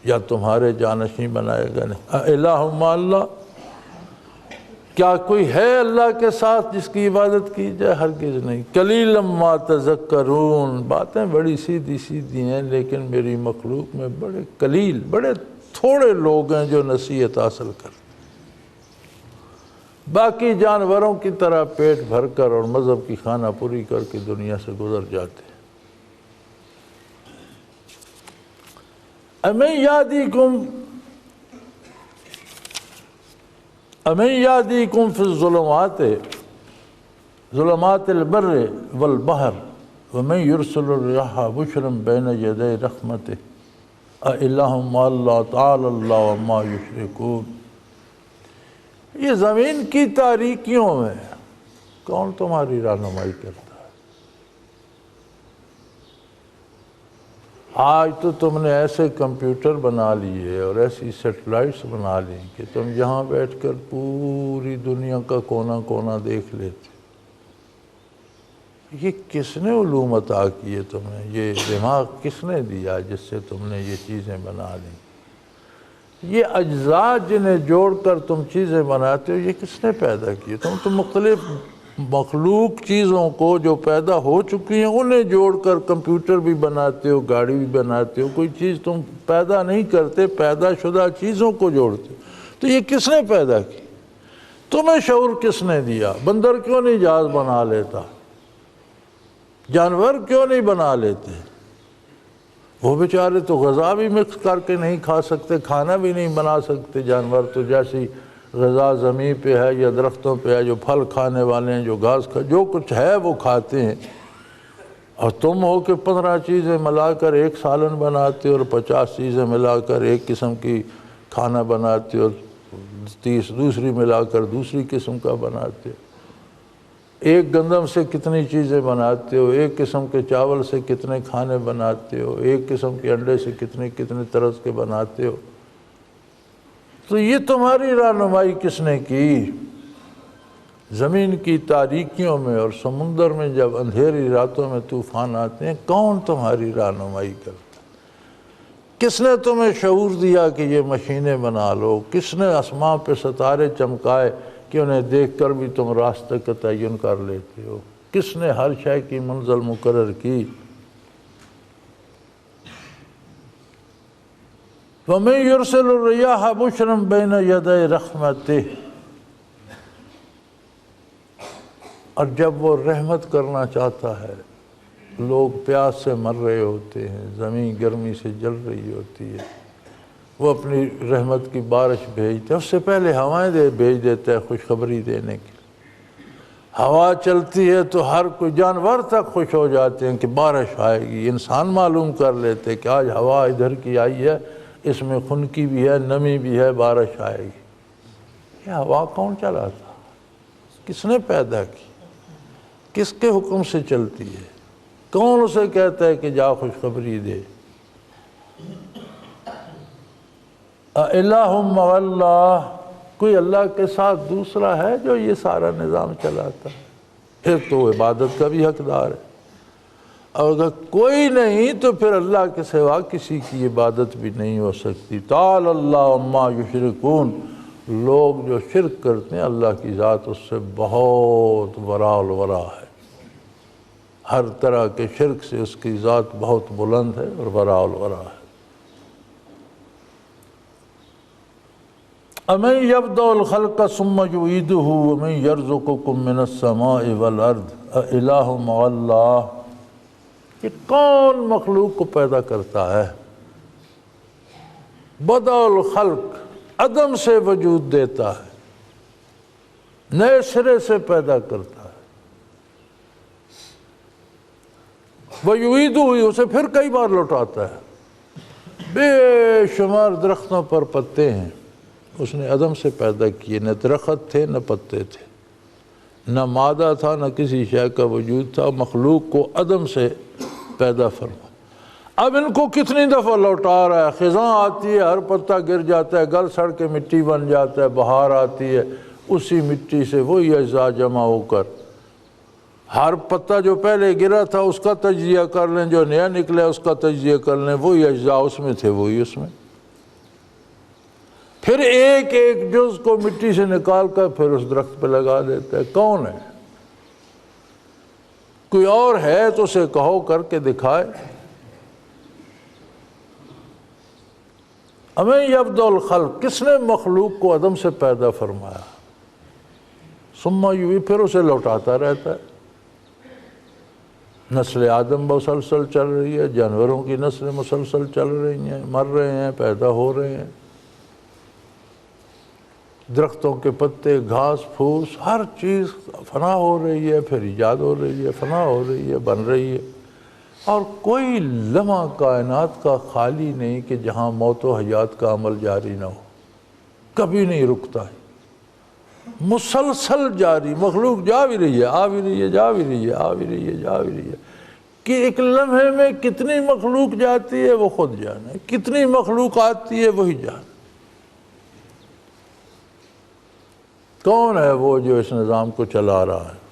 یا تمہارے جانشین بنائے گا؟ نہیں۔ الہ مع اللہ، کیا کوئی ہے اللہ کے ساتھ جس کی عبادت کی جائے؟ ہرگز نہیں۔ قلیلا ما تذکرون، باتیں بڑی سیدھی سیدھی ہیں لیکن میری مخلوق میں بڑے قلیل، بڑے تھوڑے لوگ ہیں جو نصیحت حاصل کرتے، باقی جانوروں کی طرح پیٹ بھر کر اور مذہب کی خانہ پوری کر کے دنیا سے گزر جاتے ہیں۔ امن یہدیکم فی الظلمات، ظلمات البر والبحر ومن یرسل الرياح بشرا بین یدی رحمتہ االہ مع اللہ تعالی اللہ عما یشرکون۔ یہ زمین کی تاریکیوں میں کون تمہاری رہنمائی کرتا ہے؟ آج تو تم نے ایسے کمپیوٹر بنا لیے اور ایسی سیٹلائٹس بنا لی کہ تم یہاں بیٹھ کر پوری دنیا کا کونا کونا دیکھ لیتے۔ یہ کس نے علوم عطا کی ہے تمہیں؟ یہ دماغ کس نے دیا جس سے تم نے یہ چیزیں بنا لی؟ یہ اجزاء جنہیں جوڑ کر تم چیزیں بناتے ہو، یہ کس نے پیدا کی؟ تم مختلف مخلوق چیزوں کو جو پیدا ہو چکی ہیں انہیں جوڑ کر کمپیوٹر بھی بناتے ہو، گاڑی بھی بناتے ہو، کوئی چیز تم پیدا نہیں کرتے، پیدا شدہ چیزوں کو جوڑتے ہو۔ تو یہ کس نے پیدا کی؟ تمہیں شعور کس نے دیا؟ بندر کیوں نہیں جہاز بنا لیتا؟ جانور کیوں نہیں بنا لیتے؟ وہ بیچارے تو غذا بھی مکس کر کے نہیں کھا سکتے، کھانا بھی نہیں بنا سکتے۔ جانور تو جیسی غذا زمین پہ ہے یا درختوں پہ ہے، جو پھل کھانے والے ہیں، جو گھاس جو کچھ ہے وہ کھاتے ہیں، اور تم ہو کہ 15 چیزیں ملا کر ایک سالن بناتے ہو، اور 50 چیزیں ملا کر ایک قسم کی کھانا بناتے ہو، 30 دوسری ملا کر دوسری قسم کا بناتے ہو۔ ایک گندم سے کتنی چیزیں بناتے ہو، ایک قسم کے چاول سے کتنے کھانے بناتے ہو، ایک قسم کے انڈے سے کتنے طرز کے بناتے ہو۔ تو یہ تمہاری رہنمائی کس نے کی؟ زمین کی تاریکیوں میں اور سمندر میں جب اندھیری راتوں میں طوفان آتے ہیں، کون تمہاری رہنمائی کرتا؟ کس نے تمہیں شعور دیا کہ یہ مشینیں بنا لو؟ کس نے آسمان پہ ستارے چمکائے کہ انہیں دیکھ کر بھی تم راستہ کا تعین کر لیتے ہو؟ کس نے ہر شے کی منزل مقرر کی؟ وَمَن يُرْسِلُ الرِّيَاحَ بُشْرًا بَيْنَ يَدَيْ رَحْمَتِهِ، اور جب وہ رحمت کرنا چاہتا ہے، لوگ پیاس سے مر رہے ہوتے ہیں، زمین گرمی سے جل رہی ہوتی ہے، وہ اپنی رحمت کی بارش بھیجتا ہے۔ اس سے پہلے ہوائیں بھیج دیتا ہے خوشخبری دینے کے لیے۔ ہوا چلتی ہے تو ہر کوئی جانور تک خوش ہو جاتے ہیں کہ بارش آئے گی۔ انسان معلوم کر لیتے کہ آج ہوا ادھر کی آئی ہے، اس میں خنکی بھی ہے، نمی بھی ہے، بارش آئے گی۔ یہ ہوا کون چلاتا؟ کس نے پیدا کی؟ کس کے حکم سے چلتی ہے؟ کون اسے کہتا ہے کہ جا خوشخبری دے؟ الہ مع اللہ، کوئی اللہ کے ساتھ دوسرا ہے جو یہ سارا نظام چلاتا ہے؟ پھر تو وہ عبادت کا بھی حقدار ہے، اور اگر کوئی نہیں تو پھر اللہ کے سوا کسی کی عبادت بھی نہیں ہو سکتی۔ تعالی اللہ عما یشرکون، لوگ جو شرک کرتے ہیں اللہ کی ذات اس سے بہت وراء الورا ہے۔ ہر طرح کے شرک سے اس کی ذات بہت بلند ہے اور وراء الورا ہے۔ اَمَن يَبْدَأُ الْخَلْقَ ثُمَّ يُعِيدُهُ وَمَن يَرْزُقُكُم مِّنَ السَّمَاءِ وَالْأَرْضِ أَإِلَٰهٌ مَّعَ اللَّهِ، کہ کون مخلوق کو پیدا کرتا ہے؟ بدأ الخلق، عدم سے وجود دیتا ہے، نئے سرے سے پیدا کرتا ہے۔ وَيُعِيدُهُ، اسے پھر کئی بار لوٹاتا ہے۔ بے شمار درختوں پر پتے ہیں، اس نے عدم سے پیدا کیے، نہ درخت تھے نہ پتے تھے، نہ مادہ تھا نہ کسی شے کا وجود تھا، مخلوق کو عدم سے پیدا فرما۔ اب ان کو کتنی دفعہ لوٹا رہا ہے؟ خزاں آتی ہے، ہر پتا گر جاتا ہے، گل سڑ کے مٹی بن جاتا ہے، بہار آتی ہے، اسی مٹی سے وہی اجزاء جمع ہو کر، ہر پتا جو پہلے گرا تھا اس کا تجزیہ کر لیں، جو نیا نکلا اس کا تجزیہ کر لیں، وہی اجزاء اس میں تھے وہی اس میں، پھر ایک ایک جز کو مٹی سے نکال کر پھر اس درخت پہ لگا دیتا ہے۔ کون ہے؟ کوئی اور ہے تو اسے کہو کر کے دکھائے۔ اَمَن يَبْدَأُ الْخَلْقَ، کس نے مخلوق کو عدم سے پیدا فرمایا؟ ثُمَّ يُعِيدُهُ، پھر اسے لوٹاتا رہتا ہے۔ نسل آدم مسلسل چل رہی ہے، جانوروں کی نسلیں مسلسل چل رہی ہیں، مر رہے ہیں، پیدا ہو رہے ہیں، درختوں کے پتے، گھاس پھوس، ہر چیز فنا ہو رہی ہے، پھر ایجاد ہو رہی ہے، فنا ہو رہی ہے، بن رہی ہے، اور کوئی لمحہ کائنات کا خالی نہیں کہ جہاں موت و حیات کا عمل جاری نہ ہو، کبھی نہیں رکتا ہے، مسلسل جاری۔ مخلوق جا بھی رہی ہے، آ بھی رہی ہے، جا بھی رہی ہے، آ بھی رہی ہے، جا بھی رہی ہے، کہ ایک لمحے میں کتنی مخلوق جاتی ہے وہ خود جانے، کتنی مخلوق آتی ہے وہی جانے۔ کون ہے وہ جو اس نظام کو چلا رہا ہے؟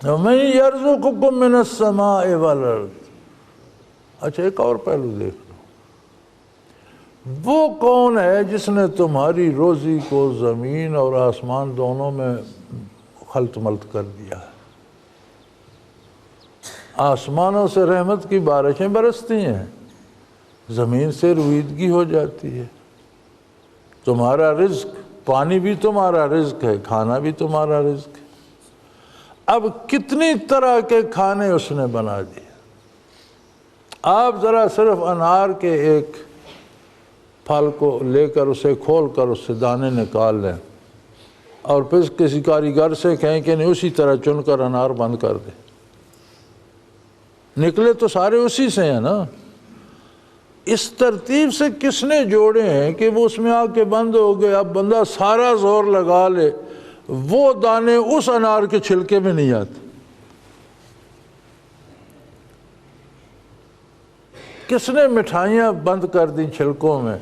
وَمَن يَرْزُقُكُم مِّنَ السَّمَاءِ وَالْأَرْضِ۔ اچھا ایک اور پہلو دیکھ لو، وہ کون ہے جس نے تمہاری روزی کو زمین اور آسمان دونوں میں خلط ملط کر دیا ہے؟ آسمانوں سے رحمت کی بارشیں برستی ہیں، زمین سے رویدگی ہو جاتی ہے، تمہارا رزق، پانی بھی تمہارا رزق ہے، کھانا بھی تمہارا رزق ہے۔ اب کتنی طرح کے کھانے اس نے بنا دیے۔ آپ ذرا صرف انار کے ایک پھل کو لے کر اسے کھول کر اس سے دانے نکال لیں اور پھر کسی کاریگر سے کہیں کہ نہیں اسی طرح چن کر انار بند کر دے، نکلے تو سارے اسی سے ہیں نا۔ اس ترتیب سے کس نے جوڑے ہیں کہ وہ اس میں آ کے بند ہو گئے؟ اب بندہ سارا زور لگا لے، وہ دانے اس انار کے چھلکے میں نہیں آتے۔ کس نے مٹھائیاں بند کر دی چھلکوں میں؟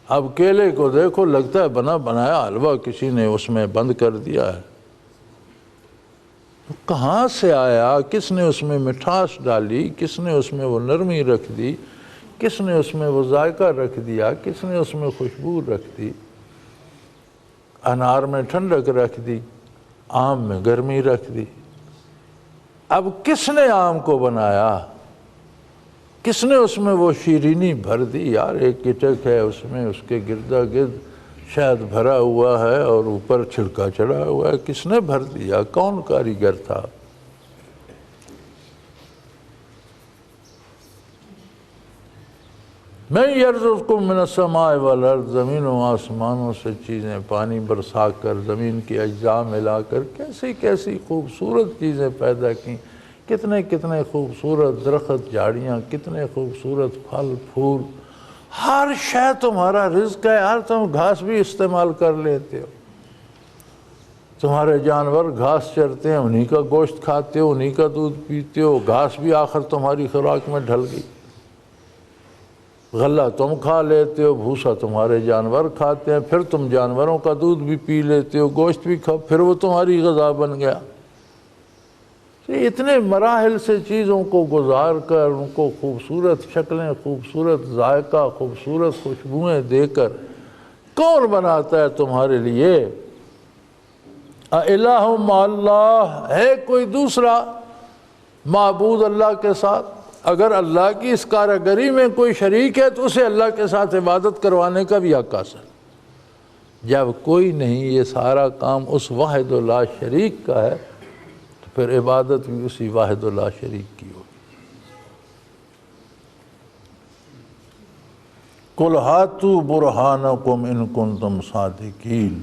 اب کیلے کو دیکھو، لگتا ہے بنا بنایا حلوہ کسی نے اس میں بند کر دیا ہے۔ کہاں سے آیا؟ کس نے اس میں مٹھاس ڈالی؟ کس نے اس میں وہ نرمی رکھ دی؟ کس نے اس میں وہ ذائقہ رکھ دیا؟ کس نے اس میں خوشبو رکھ دی؟ انار میں ٹھنڈک رکھ دی، آم میں گرمی رکھ دی۔ اب کس نے آم کو بنایا؟ کس نے اس میں وہ شیرینی بھر دی؟ یار ایک کٹک ہے اس میں، اس کے گردا گرد شاید بھرا ہوا ہے اور اوپر چھلکا چڑھا ہوا ہے، کس نے بھر دیا؟ کون کاریگر تھا؟ میں یرزقکم من السماء والارض، زمین و آسمانوں سے چیزیں پانی برسا کر، زمین کی اجزاء ملا کر کیسی کیسی خوبصورت چیزیں پیدا کی، کتنے کتنے خوبصورت درخت جھاڑیاں، کتنے خوبصورت پھل پھول، ہر شے تمہارا رزق ہے یار۔ تم گھاس بھی استعمال کر لیتے ہو، تمہارے جانور گھاس چرتے ہیں، انہی کا گوشت کھاتے ہو، انہی کا دودھ پیتے ہو، گھاس بھی آخر تمہاری خوراک میں ڈھل گئی۔ غلہ تم کھا لیتے ہو، بھوسا تمہارے جانور کھاتے ہیں، پھر تم جانوروں کا دودھ بھی پی لیتے ہو، گوشت بھی کھاؤ، پھر وہ تمہاری غذا بن گیا۔ اتنے مراحل سے چیزوں کو گزار کر، ان کو خوبصورت شکلیں، خوبصورت ذائقہ، خوبصورت خوشبوئیں دے کر کون بناتا ہے تمہارے لیے؟ الہ مع اللہ، ہے کوئی دوسرا معبود اللہ کے ساتھ؟ اگر اللہ کی اس کاریگری میں کوئی شریک ہے تو اسے اللہ کے ساتھ عبادت کروانے کا بھی حق حاصل۔ جب کوئی نہیں، یہ سارا کام اس واحد لا شریک کا ہے، تو پھر عبادت بھی اسی واحد لا شریک کی ہوگی۔ قُلْ هَاتُوا بُرْهَانَكُمْ إِن كُنتُمْ صَادِقِينَ،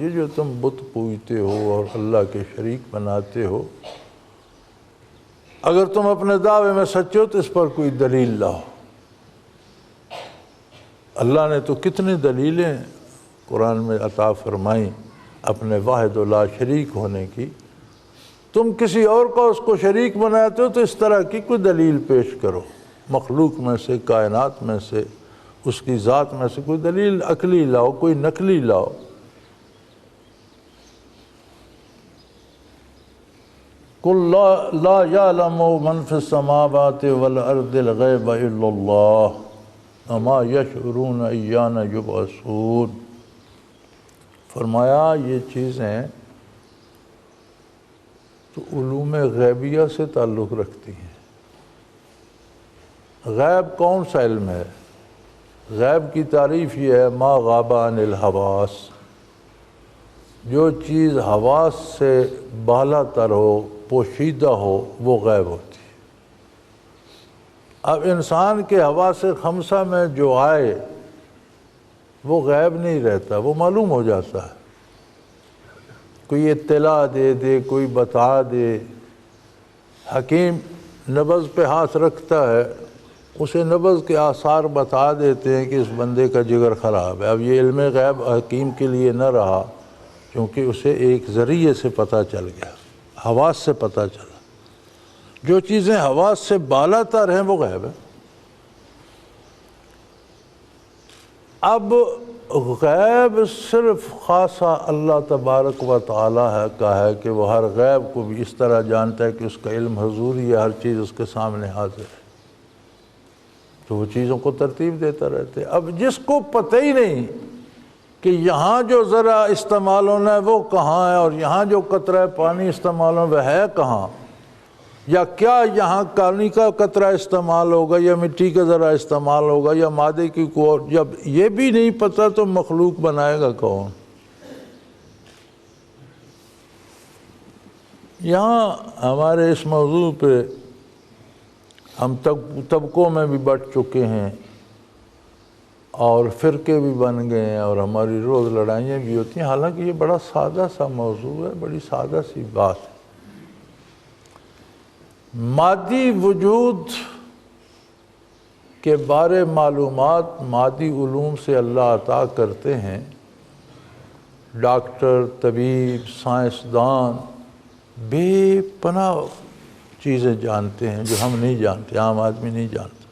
یہ جو تم بت پوجتے ہو اور اللہ کے شریک بناتے ہو، اگر تم اپنے دعوے میں سچے ہو تو اس پر کوئی دلیل لاؤ۔ اللہ نے تو کتنی دلیلیں قرآن میں عطا فرمائیں اپنے واحد لا شریک ہونے کی۔ تم کسی اور کو اس کو شریک بناتے ہو تو اس طرح کی کوئی دلیل پیش کرو، مخلوق میں سے، کائنات میں سے، اس کی ذات میں سے کوئی دلیل عقلی لاؤ، کوئی نقلی لاؤ۔ قُلْ لَا يَعْلَمُ مَنْ فِي السَّمَاوَاتِ وَالْأَرْضِ الْغَيْبَ إِلَّا اللَّهُ وَمَا يَشْعُرُونَ أَيَّانَ يُبْعَثُونَ۔ فرمایا یہ چیزیں تو علوم غیبیہ سے تعلق رکھتی ہیں۔ غیب کون سا علم ہے؟ غیب کی تعریف یہ ہے ما غاب عن الحواس، جو چیز حواس سے بالا تر ہو، پوشیدہ ہو، وہ غیب ہوتی ہے۔ اب انسان کے حواس خمسہ میں جو آئے وہ غیب نہیں رہتا، وہ معلوم ہو جاتا ہے۔ کوئی اطلاع دے دے، کوئی بتا دے، حکیم نبض پہ ہاتھ رکھتا ہے، اسے نبض کے آثار بتا دیتے ہیں کہ اس بندے کا جگر خراب ہے۔ اب یہ علم غیب حکیم کے لیے نہ رہا، کیونکہ اسے ایک ذریعے سے پتہ چل گیا، حواس سے پتہ چلا۔ جو چیزیں حواس سے بالا تر ہیں وہ غیب ہے۔ اب غیب صرف خاصا اللہ تبارک و تعالی کا ہے کہ وہ ہر غیب کو بھی اس طرح جانتا ہے کہ اس کا علم حضوری ہے، ہر چیز اس کے سامنے حاضر ہے، تو وہ چیزوں کو ترتیب دیتا رہتے۔ اب جس کو پتہ ہی نہیں کہ یہاں جو ذرا استعمال ہونا ہے وہ کہاں ہے، اور یہاں جو قطرہ پانی استعمال ہونا وہ ہے کہاں، یا کیا یہاں پانی کا قطرہ استعمال ہوگا یا مٹی کا ذرا استعمال ہوگا یا مادے کی کو، جب یہ بھی نہیں پتہ تو مخلوق بنائے گا کون؟ یہاں ہمارے اس موضوع پہ ہم طبقوں میں بھی بٹ چکے ہیں اور فرقے بھی بن گئے ہیں، اور ہماری روز لڑائیاں بھی ہوتی ہیں، حالانکہ یہ بڑا سادہ سا موضوع ہے، بڑی سادہ سی بات ہے۔ مادی وجود کے بارے معلومات مادی علوم سے اللہ عطا کرتے ہیں۔ ڈاکٹر، طبیب، سائنسدان بے پناہ چیزیں جانتے ہیں جو ہم نہیں جانتے، عام آدمی نہیں جانتا۔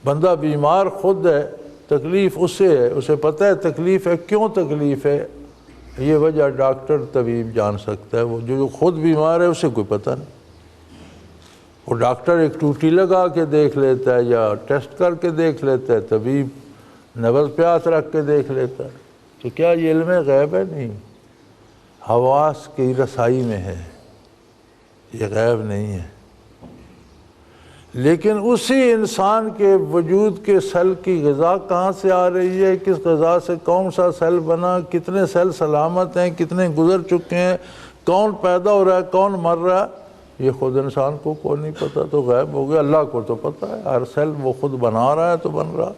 بندہ بیمار خود ہے، تکلیف اسے ہے، اسے پتہ ہے تکلیف ہے، کیوں تکلیف ہے، یہ وجہ ڈاکٹر طبیب جان سکتا ہے۔ وہ جو خود بیمار ہے اسے کوئی پتہ نہیں، وہ ڈاکٹر ایک ٹوٹی لگا کے دیکھ لیتا ہے یا ٹیسٹ کر کے دیکھ لیتا ہے، طبیب نبض پہ ہاتھ رکھ کے دیکھ لیتا ہے۔ تو کیا یہ علم غیب ہے؟ نہیں، حواس کی رسائی میں ہے، یہ غیب نہیں ہے۔ لیکن اسی انسان کے وجود کے سیل کی غذا کہاں سے آ رہی ہے، کس غذا سے کون سا سیل بنا، کتنے سیل سلامت ہیں، کتنے گزر چکے ہیں، کون پیدا ہو رہا ہے، کون مر رہا ہے، یہ خود انسان کو کوئی نہیں پتہ، تو غیب ہو گیا۔ اللہ کو تو پتہ ہے، ہر سیل وہ خود بنا رہا ہے تو بن رہا۔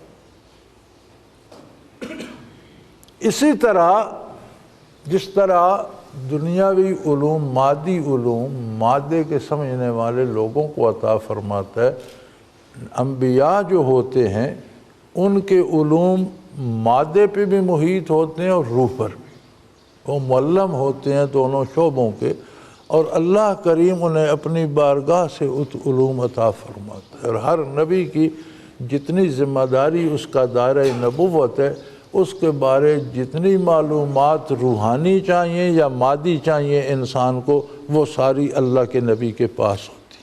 اسی طرح جس طرح دنیاوی علوم، مادی علوم، مادے کے سمجھنے والے لوگوں کو عطا فرماتا ہے، انبیاء جو ہوتے ہیں ان کے علوم مادے پہ بھی محیط ہوتے ہیں اور روح پر، وہ معلم ہوتے ہیں دونوں شعبوں کے، اور اللہ کریم انہیں اپنی بارگاہ سے علوم عطا فرماتا ہے۔ اور ہر نبی کی جتنی ذمہ داری اس کا دائرہ نبوت ہے، اس کے بارے جتنی معلومات روحانی چاہیے یا مادی چاہیے انسان کو، وہ ساری اللہ کے نبی کے پاس ہوتی،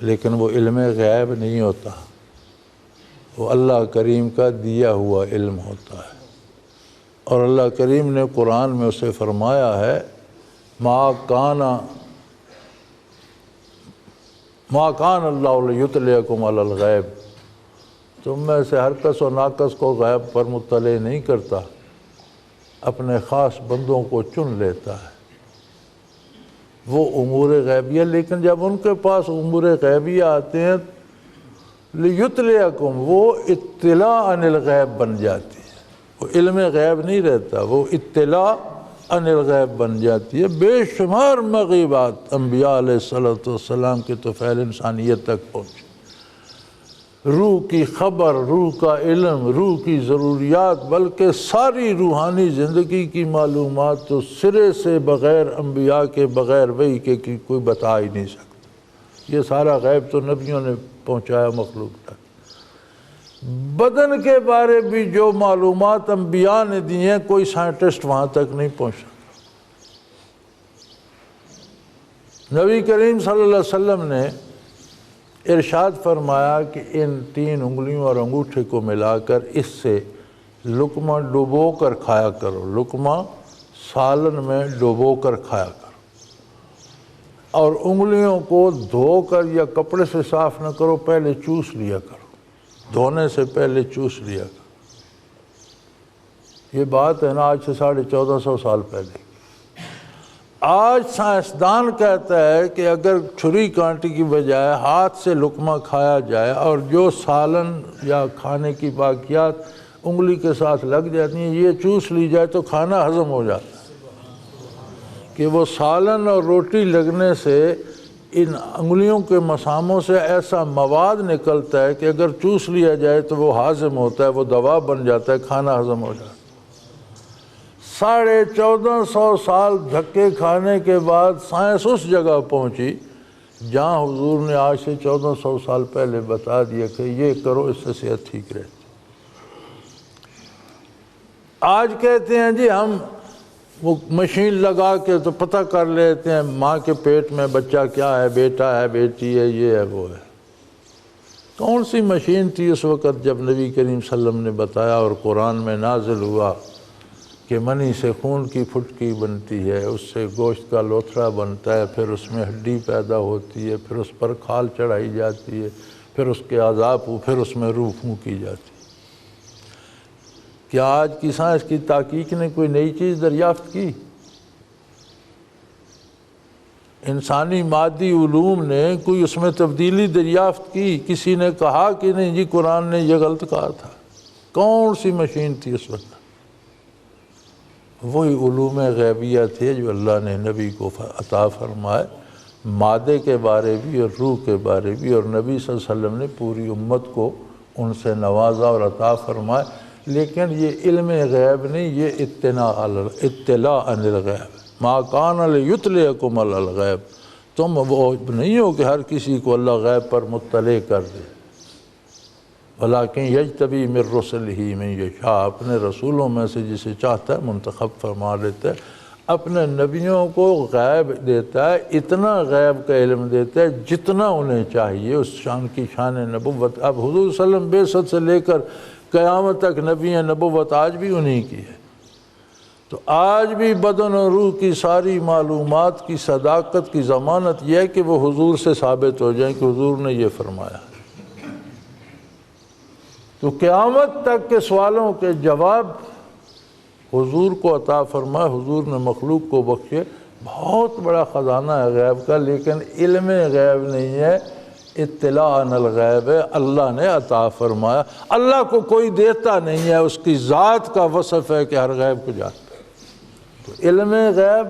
لیکن وہ علم غیب نہیں ہوتا، وہ اللہ کریم کا دیا ہوا علم ہوتا ہے۔ اور اللہ کریم نے قرآن میں اسے فرمایا ہے، ما کان اللہ لیطلعکم علی الغیب، تم میں سے ہر کس و ناکس کو غیب پر مطلع نہیں کرتا، اپنے خاص بندوں کو چن لیتا ہے، وہ امور غیبیہ۔ لیکن جب ان کے پاس امور غیبیہ آتے ہیں لیطلعکم، وہ اطلاع عن الغیب بن جاتی ہے، وہ علم غیب نہیں رہتا، وہ اطلاع عن الغیب بن جاتی ہے۔ بے شمار مغیبات انبیاء علیہ السلام کے طفیل انسانیت تک پہنچے، روح کی خبر، روح کا علم، روح کی ضروریات، بلکہ ساری روحانی زندگی کی معلومات تو سرے سے بغیر انبیاء کے، بغیر وحی کے کوئی بتا ہی نہیں سکتا۔ یہ سارا غیب تو نبیوں نے پہنچایا مخلوق تک۔ بدن کے بارے بھی جو معلومات انبیاء نے دی ہیں، کوئی سائنٹسٹ وہاں تک نہیں پہنچا۔ نبی کریم صلی اللہ علیہ وسلم نے ارشاد فرمایا کہ ان 3 انگلیوں اور انگوٹھے کو ملا کر اس سے لقمہ ڈبو کر کھایا کرو، لقمہ سالن میں ڈبو کر کھایا کرو، اور انگلیوں کو دھو کر یا کپڑے سے صاف نہ کرو، پہلے چوس لیا کرو، دھونے سے پہلے چوس لیا کرو۔ یہ بات ہے نا آج سے 1450 سال پہلے۔ آج سائنسدان کہتا ہے کہ اگر چھری کانٹی کی بجائے ہاتھ سے لقمہ کھایا جائے اور جو سالن یا کھانے کی باقیات انگلی کے ساتھ لگ جاتی ہیں یہ چوس لی جائے تو کھانا ہضم ہو جاتا ہے، کہ وہ سالن اور روٹی لگنے سے ان انگلیوں کے مساموں سے ایسا مواد نکلتا ہے کہ اگر چوس لیا جائے تو وہ ہاضم ہوتا ہے، وہ دوا بن جاتا ہے، کھانا ہضم ہو جاتا ہے۔ 1450 سال دھکے کھانے کے بعد سائنس اس جگہ پہنچی جہاں حضور نے آج سے 1400 سال پہلے بتا دیا کہ یہ کرو، اس سے صحت ٹھیک رہتی۔ آج کہتے ہیں جی ہم وہ مشین لگا کے تو پتہ کر لیتے ہیں ماں کے پیٹ میں بچہ کیا ہے، بیٹا ہے، بیٹی ہے، یہ ہے، وہ ہے۔ کون سی مشین تھی اس وقت جب نبی کریم صلی اللہ علیہ وسلم نے بتایا اور قرآن میں نازل ہوا کہ منی سے خون کی پھٹکی بنتی ہے، اس سے گوشت کا لوتھڑا بنتا ہے، پھر اس میں ہڈی پیدا ہوتی ہے، پھر اس پر کھال چڑھائی جاتی ہے، پھر اس کے اعضاء پھر اس میں روح پھونکی جاتی ہے۔ کیا آج کی سائنس کی تحقیق نے کوئی نئی چیز دریافت کی؟ انسانی مادی علوم نے کوئی اس میں تبدیلی دریافت کی؟ کسی نے کہا کہ نہیں جی قرآن نے یہ غلط کہا تھا؟ کون سی مشین تھی اس وقت؟ وہی علوم غیبیہ تھے جو اللہ نے نبی کو عطا فرمائے، مادے کے بارے بھی اور روح کے بارے بھی، اور نبی صلی اللہ علیہ وسلم نے پوری امت کو ان سے نوازا اور عطا فرمائے۔ لیکن یہ علم غیب نہیں، یہ اطلاع عن الغیب، ما کان لیطلعکم علی الغیب۔ تم وہ نہیں ہو کہ ہر کسی کو اللہ غیب پر مطلع کر دے، ولیکن یجتبی من رسلہ من یشاء، اپنے رسولوں میں سے جسے چاہتا ہے منتخب فرما لیتا ہے۔ اپنے نبیوں کو غیب دیتا ہے، اتنا غیب کا علم دیتا ہے جتنا انہیں چاہیے، اس شان کی شان نبوت۔ اب حضور صلی اللہ علیہ وسلم بعثت سے لے کر قیامت تک نبی نبوت آج بھی انہی کی ہے۔ تو آج بھی بدن اور روح کی ساری معلومات کی صداقت کی ضمانت یہ ہے کہ وہ حضور سے ثابت ہو جائیں کہ حضور نے یہ فرمایا۔ تو قیامت تک کے سوالوں کے جواب حضور کو عطا فرمائے، حضور نے مخلوق کو بخشے۔ بہت بڑا خزانہ ہے غیب کا، لیکن علم غیب نہیں ہے، اطلاع عن الغیب ہے، اللہ نے عطا فرمایا۔ اللہ کو کوئی دیتا نہیں ہے، اس کی ذات کا وصف ہے کہ ہر غیب کو جانتا ہے۔ تو علم غیب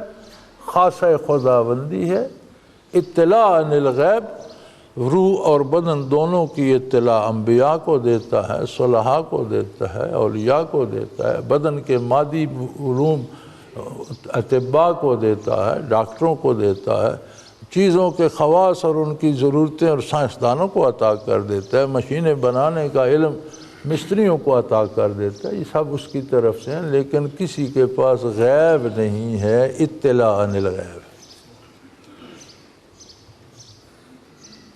خاصہ خداوندی ہے۔ اطلاع عن الغیب، روح اور بدن دونوں کی اطلاع انبیاء کو دیتا ہے، صلحاء کو دیتا ہے، اولیاء کو دیتا ہے۔ بدن کے مادی علوم اطباء کو دیتا ہے، ڈاکٹروں کو دیتا ہے۔ چیزوں کے خواص اور ان کی ضرورتیں اور سائنسدانوں کو عطا کر دیتا ہے۔ مشینیں بنانے کا علم مستریوں کو عطا کر دیتا ہے۔ یہ سب اس کی طرف سے ہیں، لیکن کسی کے پاس غیب نہیں ہے، اطلاع عن الغیب۔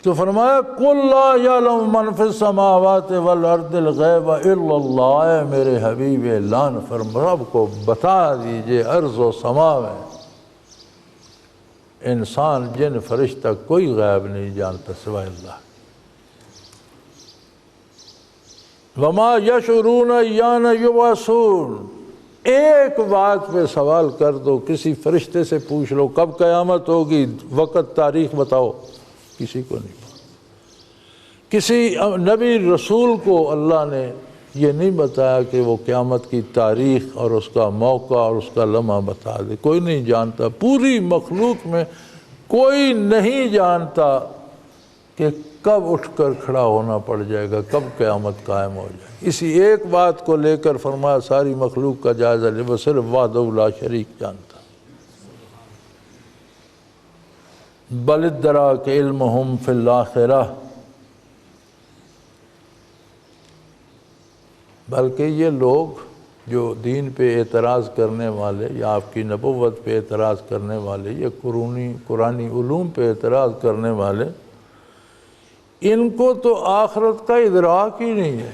تو فرمایا قُلْ لَا يَعْلَمُ مَنْ فِي السَّمَاوَاتِ وَالْأَرْضِ الْغَيْبَ إِلَّا اللَّهُ۔ اے میرے حبیب اعلان فرما، رب کو بتا دیجئے ارض و سما میں انسان جن فرشتہ کوئی غیب نہیں جانتا سوائے اللہ۔ وَمَا يَشْعُرُونَ أَيَّانَ يُبْعَثُونَ۔ ایک بات پہ سوال کر دو، کسی فرشتے سے پوچھ لو کب قیامت ہوگی، وقت تاریخ بتاؤ، کسی کو نہیں پتا۔ کسی نبی رسول کو اللہ نے یہ نہیں بتایا کہ وہ قیامت کی تاریخ اور اس کا موقع اور اس کا لمحہ بتا دے، کوئی نہیں جانتا۔ پوری مخلوق میں کوئی نہیں جانتا کہ کب اٹھ کر کھڑا ہونا پڑ جائے گا، کب قیامت قائم ہو جائے گی۔ اسی ایک بات کو لے کر فرمایا ساری مخلوق کا جائزہ لے، وہ صرف وحدہ لا شریک جانتا۔ بل ادراک علمہم فی الآخرہ، بلکہ یہ لوگ جو دین پہ اعتراض کرنے والے یا آپ کی نبوت پہ اعتراض کرنے والے یا قرآنی علوم پہ اعتراض کرنے والے، ان کو تو آخرت کا ادراک ہی نہیں ہے۔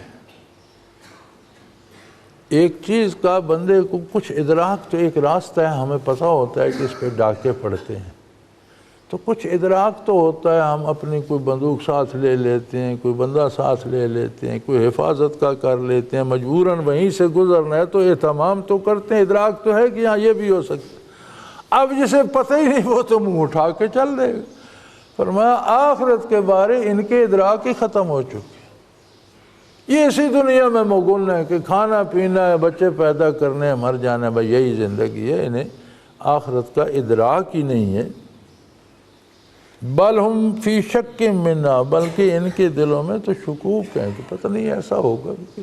ایک چیز کا بندے کو کچھ ادراک تو ایک راستہ ہے، ہمیں پتہ ہوتا ہے کہ اس پہ ڈاکے پڑتے ہیں، تو کچھ ادراک تو ہوتا ہے، ہم اپنی کوئی بندوق ساتھ لے لیتے ہیں، کوئی بندہ ساتھ لے لیتے ہیں، کوئی حفاظت کا کر لیتے ہیں، مجبوراً وہیں سے گزرنا ہے تو اہتمام تو کرتے ہیں، ادراک تو ہے کہ ہاں یہ بھی ہو سکتا ہے۔ اب جسے پتہ ہی نہیں وہ تو منہ اٹھا کے چل دے گا۔ فرمایا آخرت کے بارے ان کے ادراک ہی ختم ہو چکے، یہ اسی دنیا میں مغل ہیں کہ کھانا پینا ہے، بچے پیدا کرنے ہیں، مر جانا ہے، بھائی یہی زندگی ہے، انہیں آخرت کا ادراک ہی نہیں ہے۔ بل ہم فی شک منہا، بلکہ ان کے دلوں میں تو شکوک ہیں کہ پتہ نہیں ایسا ہوگا کہ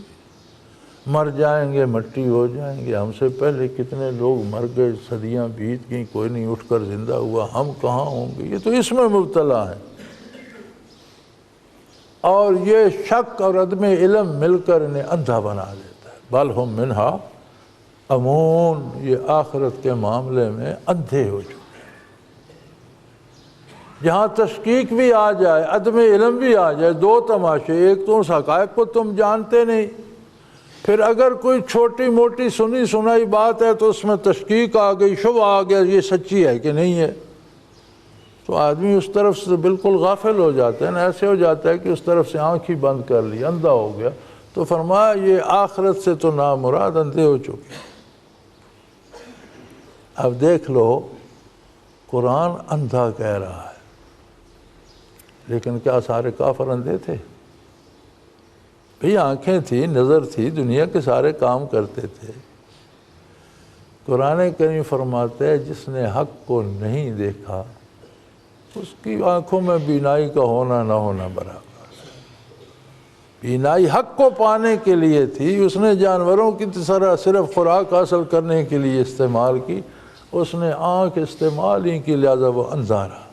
مر جائیں گے، مٹی ہو جائیں گے، ہم سے پہلے کتنے لوگ مر گئے، صدیاں بیت گئیں، کوئی نہیں اٹھ کر زندہ ہوا، ہم کہاں ہوں گے، یہ تو اس میں مبتلا ہے۔ اور یہ شک اور عدم علم مل کر انہیں اندھا بنا دیتا ہے۔ بل ہم منہا امون، یہ آخرت کے معاملے میں اندھے ہو چکے ہیں۔ جہاں تشکیک بھی آ جائے، عدم علم بھی آ جائے، دو تماشے، ایک تو اس حقائق کو تم جانتے نہیں، پھر اگر کوئی چھوٹی موٹی سنی سنائی بات ہے تو اس میں تشکیک آ گئی، شبہ آ گیا یہ سچی ہے کہ نہیں ہے، تو آدمی اس طرف سے بالکل غافل ہو جاتا ہے نا، ایسے ہو جاتا ہے کہ اس طرف سے آنکھ ہی بند کر لی، اندھا ہو گیا۔ تو فرمایا یہ آخرت سے تو نامراد اندھے ہو چکے ہیں۔ اب دیکھ لو، قرآن اندھا کہہ رہا ہے، لیکن کیا سارے کافر اندھے تھے؟ بھئی آنکھیں تھی، نظر تھی، دنیا کے سارے کام کرتے تھے۔ قرآن کریم فرماتے ہیں جس نے حق کو نہیں دیکھا اس کی آنکھوں میں بینائی کا ہونا نہ ہونا برابر۔ بینائی حق کو پانے کے لیے تھی، اس نے جانوروں کی طرح صرف خوراک حاصل کرنے کے لیے استعمال کی، اس نے آنکھ استعمال ہی کی، لہذا وہ اندھا رہا۔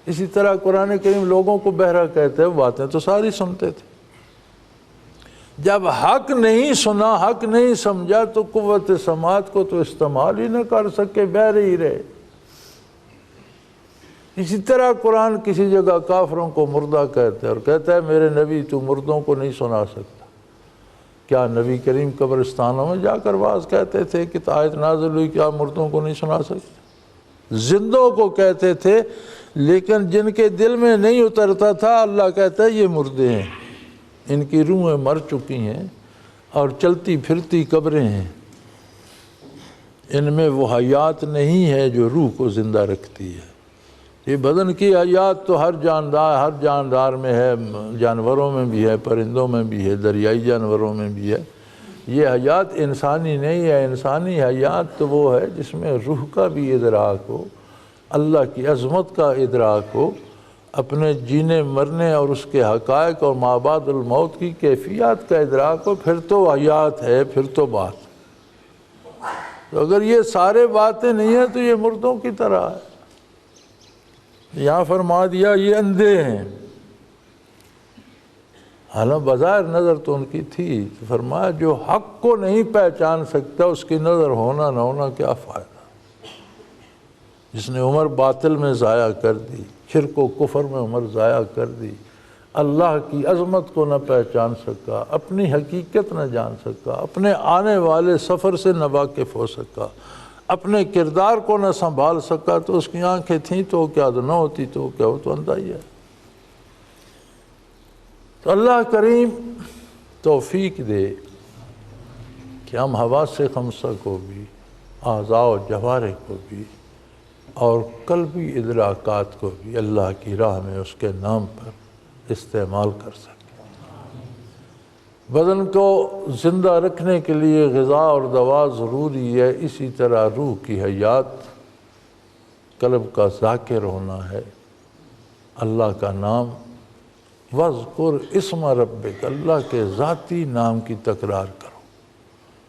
اسی طرح قرآن کریم لوگوں کو بہرا کہتے ہیں، باتیں تو ساری سنتے تھے، جب حق نہیں سنا، حق نہیں سمجھا تو قوت سماعت کو تو استعمال ہی نہ کر سکے، بہرے ہی رہے۔ اسی طرح قرآن کسی جگہ کافروں کو مردہ کہتا ہے اور کہتا ہے میرے نبی تو مردوں کو نہیں سنا سکتا۔ کیا نبی کریم قبرستانوں میں جا کر واعظ کہتے تھے کہ آیت نازل ہوئی کیا مردوں کو نہیں سنا سکتے؟ زندوں کو کہتے تھے، لیکن جن کے دل میں نہیں اترتا تھا اللہ کہتا ہے یہ مردے ہیں، ان کی روحیں مر چکی ہیں اور چلتی پھرتی قبریں ہیں، ان میں وہ حیات نہیں ہے جو روح کو زندہ رکھتی ہے۔ یہ بدن کی حیات تو ہر جاندار میں ہے، جانوروں میں بھی ہے، پرندوں میں بھی ہے، دریائی جانوروں میں بھی ہے۔ یہ حیات انسانی نہیں ہے۔ انسانی حیات تو وہ ہے جس میں روح کا بھی ادراک ہو، اللہ کی عظمت کا ادراک ہو، اپنے جینے مرنے اور اس کے حقائق اور ما بعد الموت کی کیفیات کا ادراک ہو، پھر تو حیات ہے، پھر تو بات۔ تو اگر یہ سارے باتیں نہیں ہیں تو یہ مردوں کی طرح ہے۔ یہاں فرما دیا یہ اندھے ہیں، حالانکہ بظاہر نظر تو ان کی تھی، فرمایا جو حق کو نہیں پہچان سکتا اس کی نظر ہونا نہ ہونا کیا فائدہ۔ جس نے عمر باطل میں ضائع کر دی، شرک و کفر میں عمر ضائع کر دی، اللہ کی عظمت کو نہ پہچان سکا، اپنی حقیقت نہ جان سکا، اپنے آنے والے سفر سے نہ واقف ہو سکا، اپنے کردار کو نہ سنبھال سکا، تو اس کی آنکھیں تھیں تو کیا، نہ ہوتی تو کیا، وہ تو اندھا ہی ہے۔ تو اللہ کریم توفیق دے کہ ہم حواس خمسہ کو بھی، اعضاء و جوارح کو بھی اور قلبی ادراکات کو بھی اللہ کی راہ میں اس کے نام پر استعمال کر سکیں۔ بدن کو زندہ رکھنے کے لیے غذا اور دوا ضروری ہے، اسی طرح روح کی حیات، قلب کا ذاکر ہونا ہے، اللہ کا نام، وَاذْكُرْ اسْمَ رَبِّكَ، اللہ کے ذاتی نام کی تکرار کرو۔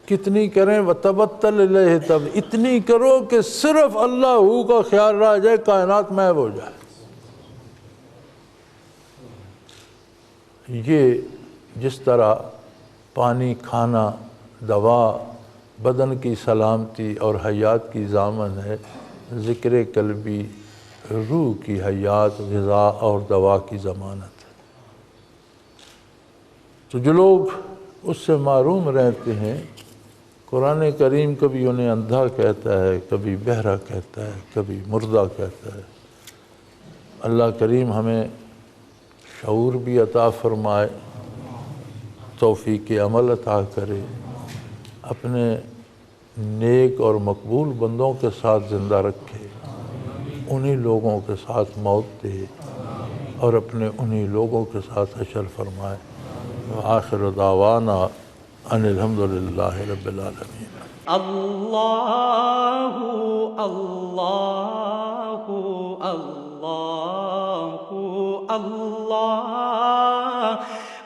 کتنی کریں؟ وَتَبَتَّلْ إِلَيْهِ تب، اتنی کرو کہ صرف اللہ ہو کا خیال رہ جائے، کائنات محو ہو جائے۔ یہ جس طرح پانی، کھانا، دوا بدن کی سلامتی اور حیات کی ضامن ہے، ذکر قلبی روح کی حیات، غذا اور دوا کی ضمانت ہے۔ تو جو لوگ اس سے محروم رہتے ہیں، قرآن کریم کبھی انہیں اندھا کہتا ہے، کبھی بہرا کہتا ہے، کبھی مردہ کہتا ہے۔ اللہ کریم ہمیں شعور بھی عطا فرمائے، توفیق عمل عطا کرے، اپنے نیک اور مقبول بندوں کے ساتھ زندہ رکھے، انہی لوگوں کے ساتھ موت دے اور اپنے انہی لوگوں کے ساتھ حشر فرمائے۔ وآخر دعوانا ان الحمدللہ رب العالمین۔ اللہ اللہ اللہ اللہ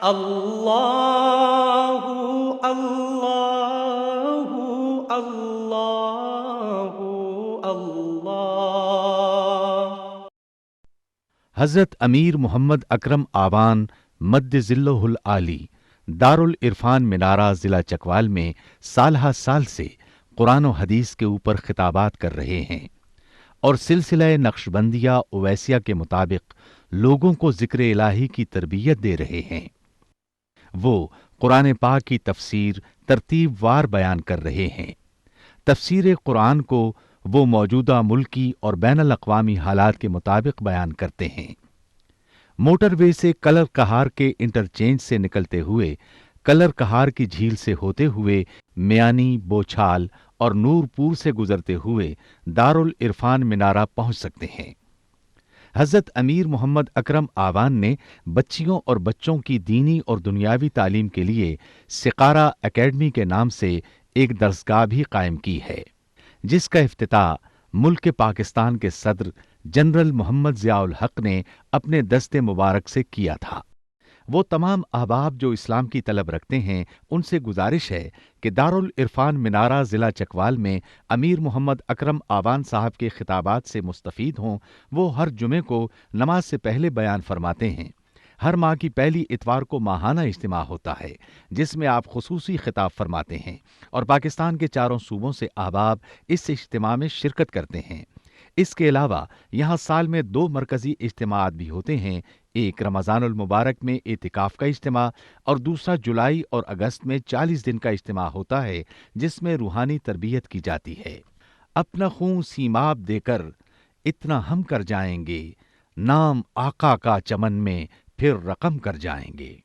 اللہ اللہ اللہ اللہ۔ حضرت امیر محمد اکرم آوان مد ظلہ العالی دارال عرفان منارہ ضلع چکوال میں سالہ سال سے قرآن و حدیث کے اوپر خطابات کر رہے ہیں اور سلسلہ نقشبندیہ اویسیہ کے مطابق لوگوں کو ذکر الہی کی تربیت دے رہے ہیں۔ وہ قرآن پاک کی تفسیر ترتیب وار بیان کر رہے ہیں۔ تفسیر قرآن کو وہ موجودہ ملکی اور بین الاقوامی حالات کے مطابق بیان کرتے ہیں۔ موٹر وے سے کلر کہار کے انٹرچینج سے نکلتے ہوئے کلر کہار کی جھیل سے ہوتے ہوئے میانی، بوچھال اور نور پور سے گزرتے ہوئے دارالعرفان منارہ پہنچ سکتے ہیں۔ حضرت امیر محمد اکرم آوان نے بچیوں اور بچوں کی دینی اور دنیاوی تعلیم کے لیے سقارہ اکیڈمی کے نام سے ایک درسگاہ بھی قائم کی ہے، جس کا افتتاح ملک پاکستان کے صدر جنرل محمد ضیاء الحق نے اپنے دست مبارک سے کیا تھا۔ وہ تمام احباب جو اسلام کی طلب رکھتے ہیں ان سے گزارش ہے کہ دارالعرفان منارہ ضلع چکوال میں امیر محمد اکرم آوان صاحب کے خطابات سے مستفید ہوں۔ وہ ہر جمعے کو نماز سے پہلے بیان فرماتے ہیں۔ ہر ماہ کی پہلی اتوار کو ماہانہ اجتماع ہوتا ہے جس میں آپ خصوصی خطاب فرماتے ہیں اور پاکستان کے چاروں صوبوں سے احباب اس اجتماع میں شرکت کرتے ہیں۔ اس کے علاوہ یہاں سال میں 2 مرکزی اجتماعات بھی ہوتے ہیں، ایک رمضان المبارک میں اعتکاف کا اجتماع اور دوسرا جولائی اور اگست میں 40 دن کا اجتماع ہوتا ہے جس میں روحانی تربیت کی جاتی ہے۔ اپنا خون سیماب دے کر اتنا ہم کر جائیں گے، نام آقا کا چمن میں پھر رقم کر جائیں گے۔